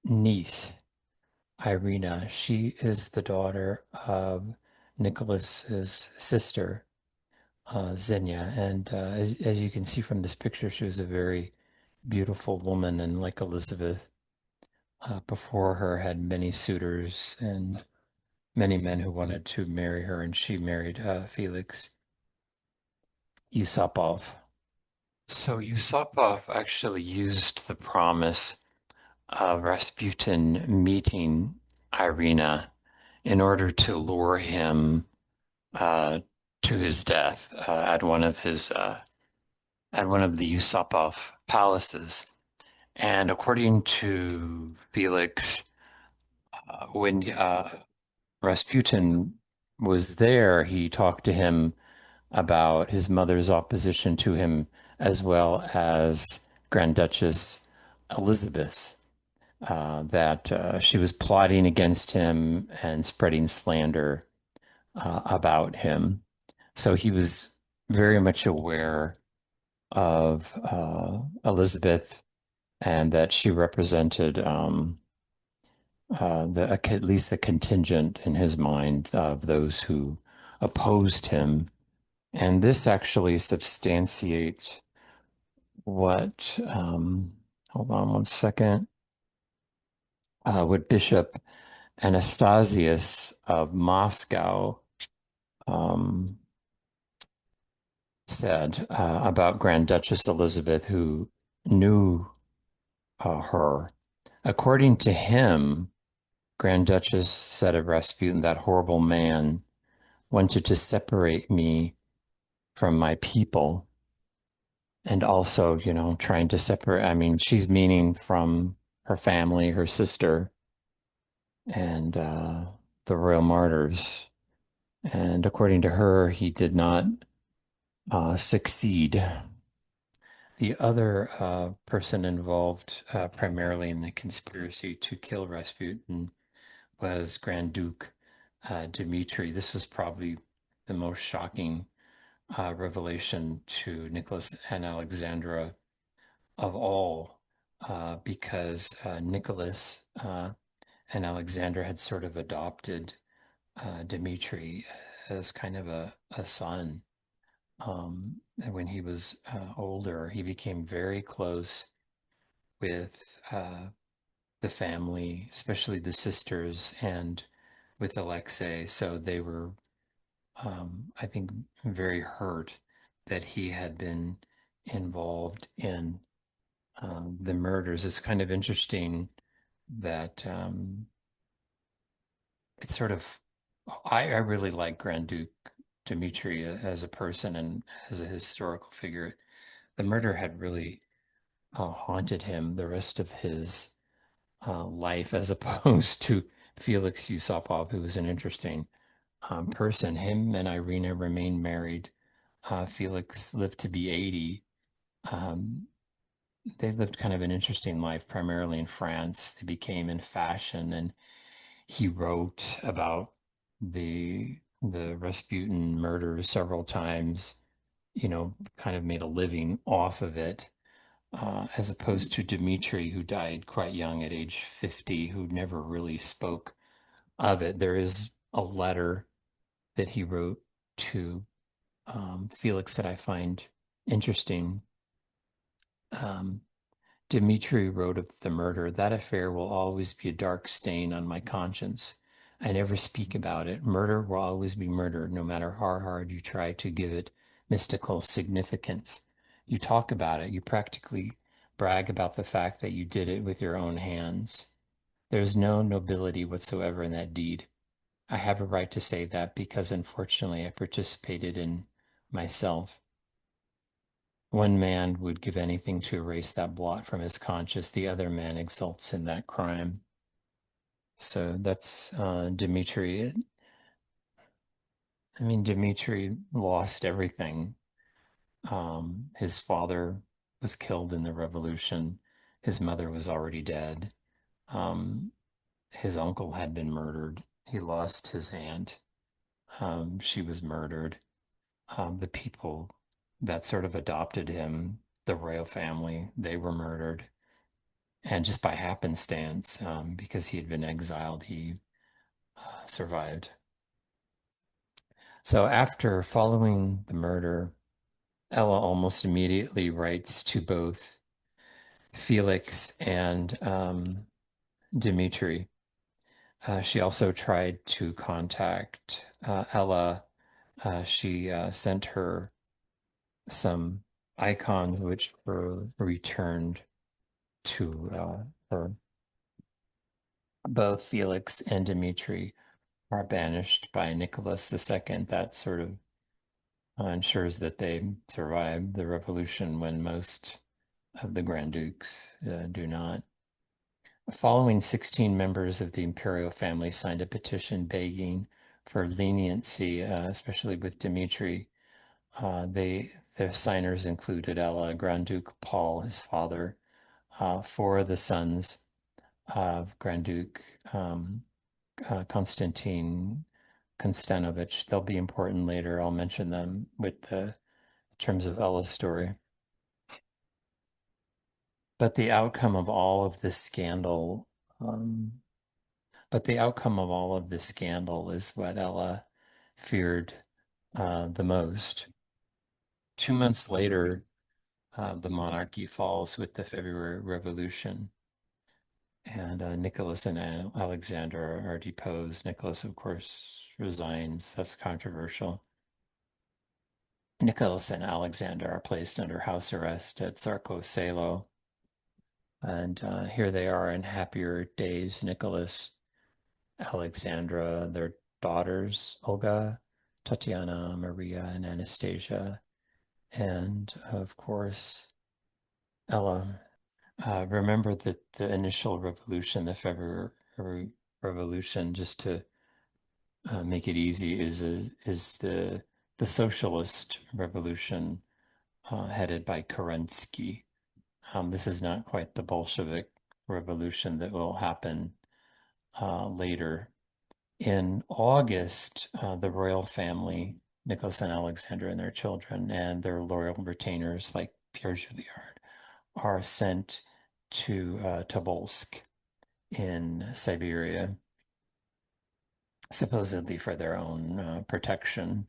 niece, Irina. She is the daughter of Nicholas's sister, Xenia. And as you can see from this picture, she was a very beautiful woman, and like Elizabeth, before her had many suitors and many men who wanted to marry her, and she married Felix Yusupov. So Yusupov actually used the promise of Rasputin meeting Irina in order to lure him uh, to his death at one of the Yusupov palaces. And according to Felix, when Rasputin was there, he talked to him about his mother's opposition to him, as well as Grand Duchess Elizabeth, that she was plotting against him and spreading slander about him. So he was very much aware of Elizabeth and that she represented at least a contingent in his mind of those who opposed him. And this actually substantiates what hold on one second, what Bishop Anastasius of Moscow um, said about Grand Duchess Elizabeth, who knew her. According to him, Grand Duchess said of Rasputin, that horrible man wanted to separate me from my people, and also, trying to separate, I mean, she's meaning from her family, her sister, and the royal martyrs. And according to her, he did not succeed. The other person involved primarily in the conspiracy to kill Rasputin was Grand Duke Dmitri. This was probably the most shocking revelation to Nicholas and Alexandra of all, because Nicholas and Alexandra had sort of adopted Dmitri as kind of a son. And when he was older, he became very close with the family, especially the sisters, and with Alexei. So they were, I think, very hurt that he had been involved in the murders. It's kind of interesting that it's sort of, I really like Grand Duke Dmitri as a person and as a historical figure. The murder had really haunted him the rest of his life, as opposed to Felix Yusupov, who was an interesting person. Him and Irina remained married. Felix lived to be 80. Um, they lived kind of an interesting life, primarily in France. They became in fashion, and he wrote about the Rasputin murder several times, kind of made a living off of it, as opposed to Dmitri, who died quite young at age 50, who never really spoke of it. There is a letter that he wrote to Felix that I find interesting. Um, Dmitri wrote of the murder, that affair will always be a dark stain on my conscience. I never speak about it. Murder will always be murder, no matter how hard you try to give it mystical significance. You talk about it, you practically brag about the fact that you did it with your own hands. There's no nobility whatsoever in that deed. I have a right to say that because unfortunately I participated in myself. One man would give anything to erase that blot from his conscience. The other man exults in that crime. So that's Dmitri. I mean, Dmitri lost everything. His father was killed in the revolution. His mother was already dead. Um, his uncle had been murdered. He lost his aunt. She was murdered. The people that sort of adopted him, the royal family, they were murdered. And just by happenstance, because he had been exiled, he survived. So after following the murder, Ella almost immediately writes to both Felix and Dmitri. She also tried to contact Ella. She sent her some icons which were returned to her. Both Felix and Dmitri are banished by Nicholas II. That sort of ensures that they survive the revolution when most of the Grand Dukes do not. Following 16 members of the imperial family signed a petition begging for leniency, especially with Dmitri. Their signers included Ella, Grand Duke Paul, his father, four of the sons of Grand Duke Konstantin Konstanovich. They'll be important later. I'll mention them with the terms of Ella's story. But the outcome of all of this scandal, um, but the outcome of all of this scandal is what Ella feared the most. 2 months later, the monarchy falls with the February Revolution. And Nicholas and Alexander are deposed. Nicholas, of course, resigns. That's controversial. Nicholas and Alexander are placed under house arrest at Tsarko Selo. And here they are in happier days. Nicholas, Alexandra, their daughters, Olga, Tatiana, Maria, and Anastasia. And of course, Ella. Remember that the initial revolution, the February Revolution, just to make it easy, is the socialist revolution headed by Kerensky. This is not quite the Bolshevik revolution that will happen later. In August, the royal family, Nicholas and Alexandra and their children, and their loyal retainers like Pierre Juillard, are sent to Tobolsk in Siberia, supposedly for their own protection.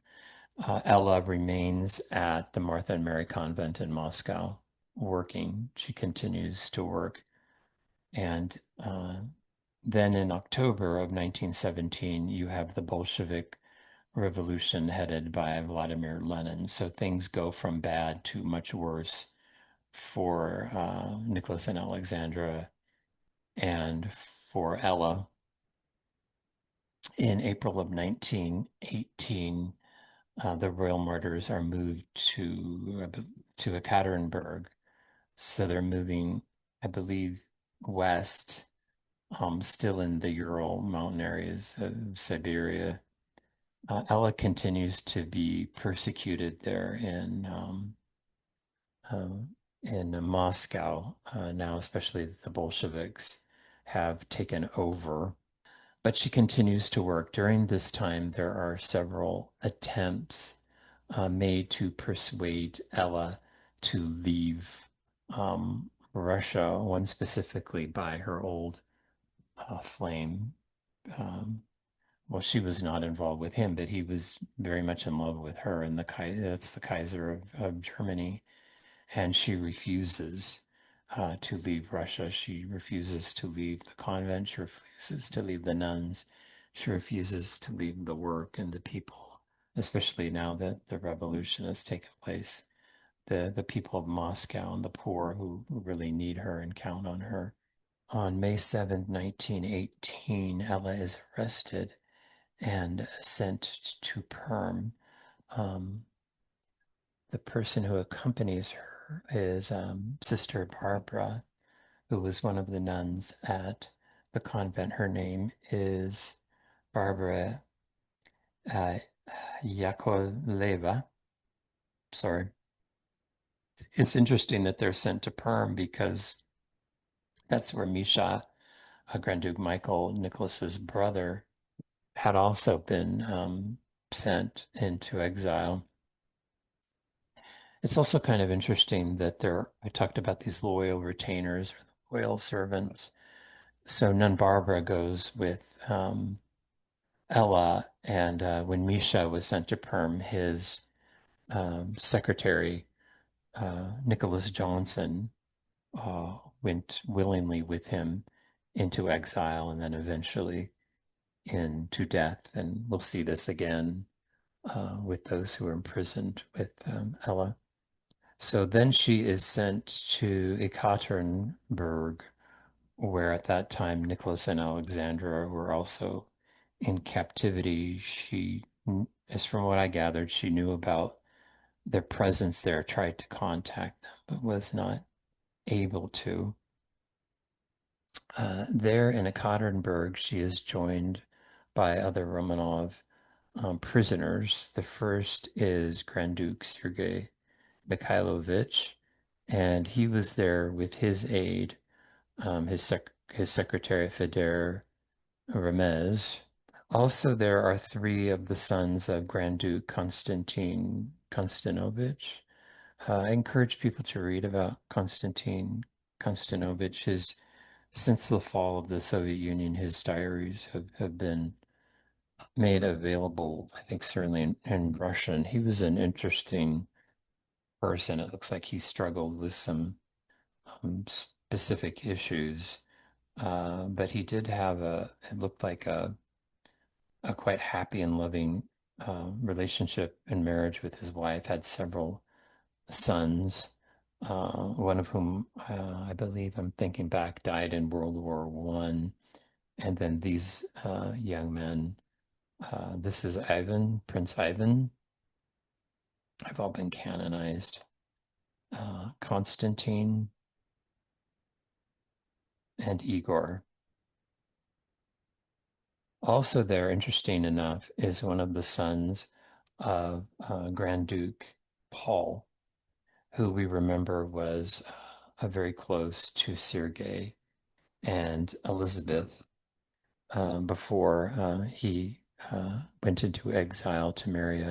Ella remains at the Martha and Mary Convent in Moscow, working. She continues to work. And then in October of 1917, you have the Bolshevik Revolution headed by Vladimir Lenin. So things go from bad to much worse for Nicholas and Alexandra and for Ella. In April of 1918, the royal martyrs are moved to Ekaterinburg. So they're moving, I believe, west, still in the Ural mountain areas of Siberia. Ella continues to be persecuted there in Moscow now, especially the Bolsheviks have taken over. But she continues to work. During this time, there are several attempts made to persuade Ella to leave Russia, one specifically by her old flame. Um, well, she was not involved with him, but he was very much in love with her, and that's the Kaiser of Germany. And she refuses to leave Russia. She refuses to leave the convent. She refuses to leave the nuns. She refuses to leave the work and the people, especially now that the revolution has taken place. The people of Moscow and the poor who really need her and count on her. On May 7th, 1918, Ella is arrested and sent to Perm. Um, the person who accompanies her is Sister Barbara, who was one of the nuns at the convent. Her name is Barbara uh, Yakovleva. Sorry. It's interesting that they're sent to Perm because that's where Misha, Grand Duke Michael, Nicholas's brother, had also been sent into exile. It's also kind of interesting that I talked about these loyal retainers or the loyal servants. So Nun Barbara goes with Ella, and when Misha was sent to Perm, his secretary, Nicholas Johnson, went willingly with him into exile and then eventually into death. And we'll see this again with those who are imprisoned with Ella. So then she is sent to Ekaterinburg, where at that time Nicholas and Alexandra were also in captivity. As from what I gathered, she knew about their presence there, tried to contact them, but was not able to. There in Ekaterinburg, she is joined by other Romanov prisoners. The first is Grand Duke Sergei Mikhailovich, and he was there with his aide, his secretary Fedor Remez. Also, there are three of the sons of Grand Duke Konstantin Konstanovich. I encourage people to read about Konstantin Konstanovich. Since the fall of the Soviet Union, his diaries have been made available, I think certainly in Russian. He was an interesting person. It looks like he struggled with some specific issues, but he did have it looked like a quite happy and loving relationship and marriage with his wife, had several sons, one of whom I believe I'm thinking back died in World War One. And then these young men, this is Ivan, Prince Ivan, have all been canonized. Constantine and Igor. Also there, interesting enough, is one of the sons of Grand Duke Paul, who we remember was very close to Sergei and Elizabeth before he went into exile to marry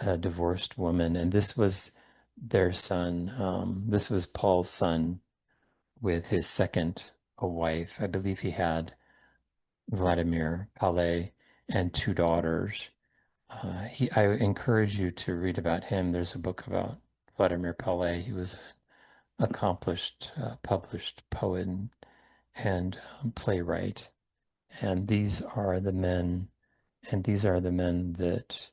a divorced woman. And this was their son. This was Paul's son with his second wife. I believe he had Vladimir Palais and two daughters. I encourage you to read about him. There's a book about Vladimir Palais. He was an accomplished, published poet and playwright. And these are the men that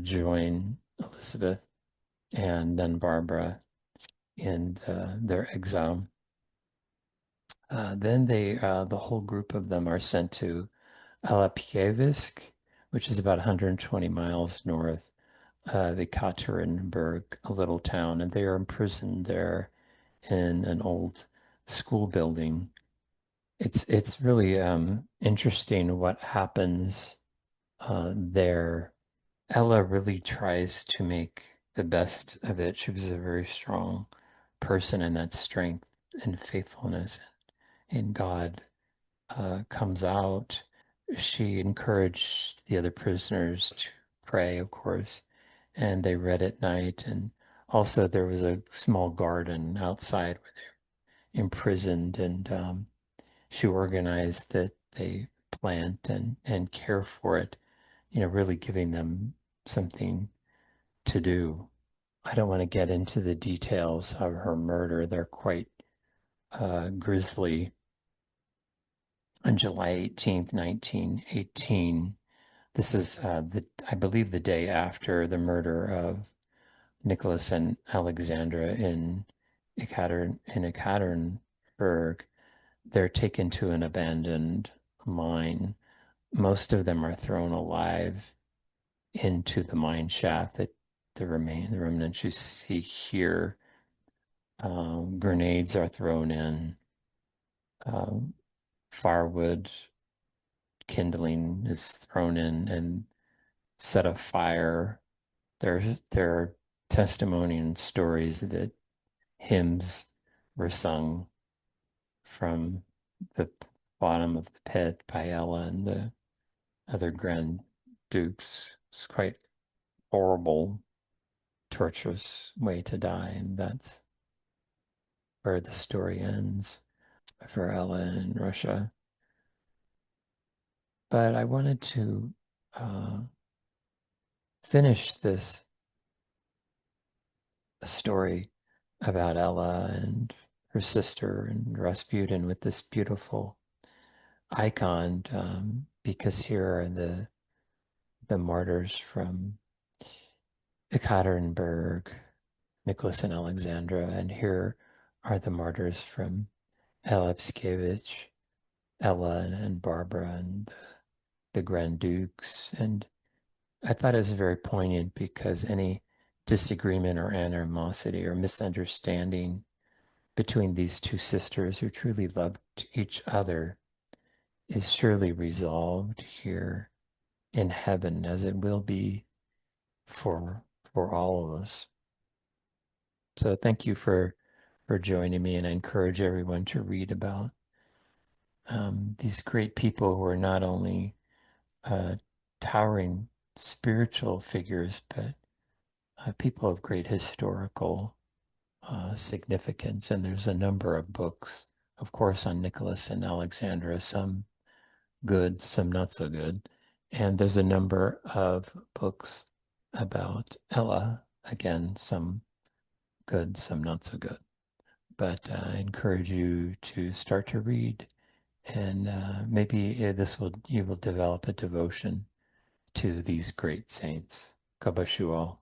join Elizabeth and then Barbara in their exile. Then the whole group of them are sent to Alapiewisk, which is about 120 miles north of Ekaterinburg, a little town, and they are imprisoned there in an old school building. It's really interesting what happens there. Ella really tries to make the best of it. She was a very strong person, and that strength and faithfulness in God comes out. She encouraged the other prisoners to pray, of course, and they read at night. And also, there was a small garden outside where they were imprisoned, and she organized that they plant and care for it, really giving them something to do. I don't want to get into the details of her murder. They're quite grisly. On July 18th, 1918, this is I believe the day after the murder of Nicholas and Alexandra in Ekaterinburg. They're taken to an abandoned mine. Most of them are thrown alive into the mine shaft that the remnants you see here. Grenades are thrown in. Um, Firewood kindling is thrown in and set afire. There are testimony and stories that hymns were sung from the bottom of the pit by Ella and the other Grand Dukes. It's quite horrible, torturous way to die, and that's where the story ends for Ella in Russia. But I wanted to finish this story about Ella and her sister and Rasputin with this beautiful icon, because here are the martyrs from Ekaterinburg, Nicholas and Alexandra, and here are the martyrs from Elapskevich, Ella and Barbara and the Grand Dukes. And I thought it was very poignant because any disagreement or animosity or misunderstanding between these two sisters who truly loved each other is surely resolved here in heaven, as it will be for all of us. So thank you for joining me, and I encourage everyone to read about these great people who are not only uh, towering spiritual figures, but people of great historical significance. And there's a number of books, of course, on Nicholas and Alexandra, some good, some not so good. And there's a number of books about Ella, again, some good, some not so good. But I encourage you to start to read, and maybe you will develop a devotion to these great saints. God bless you all.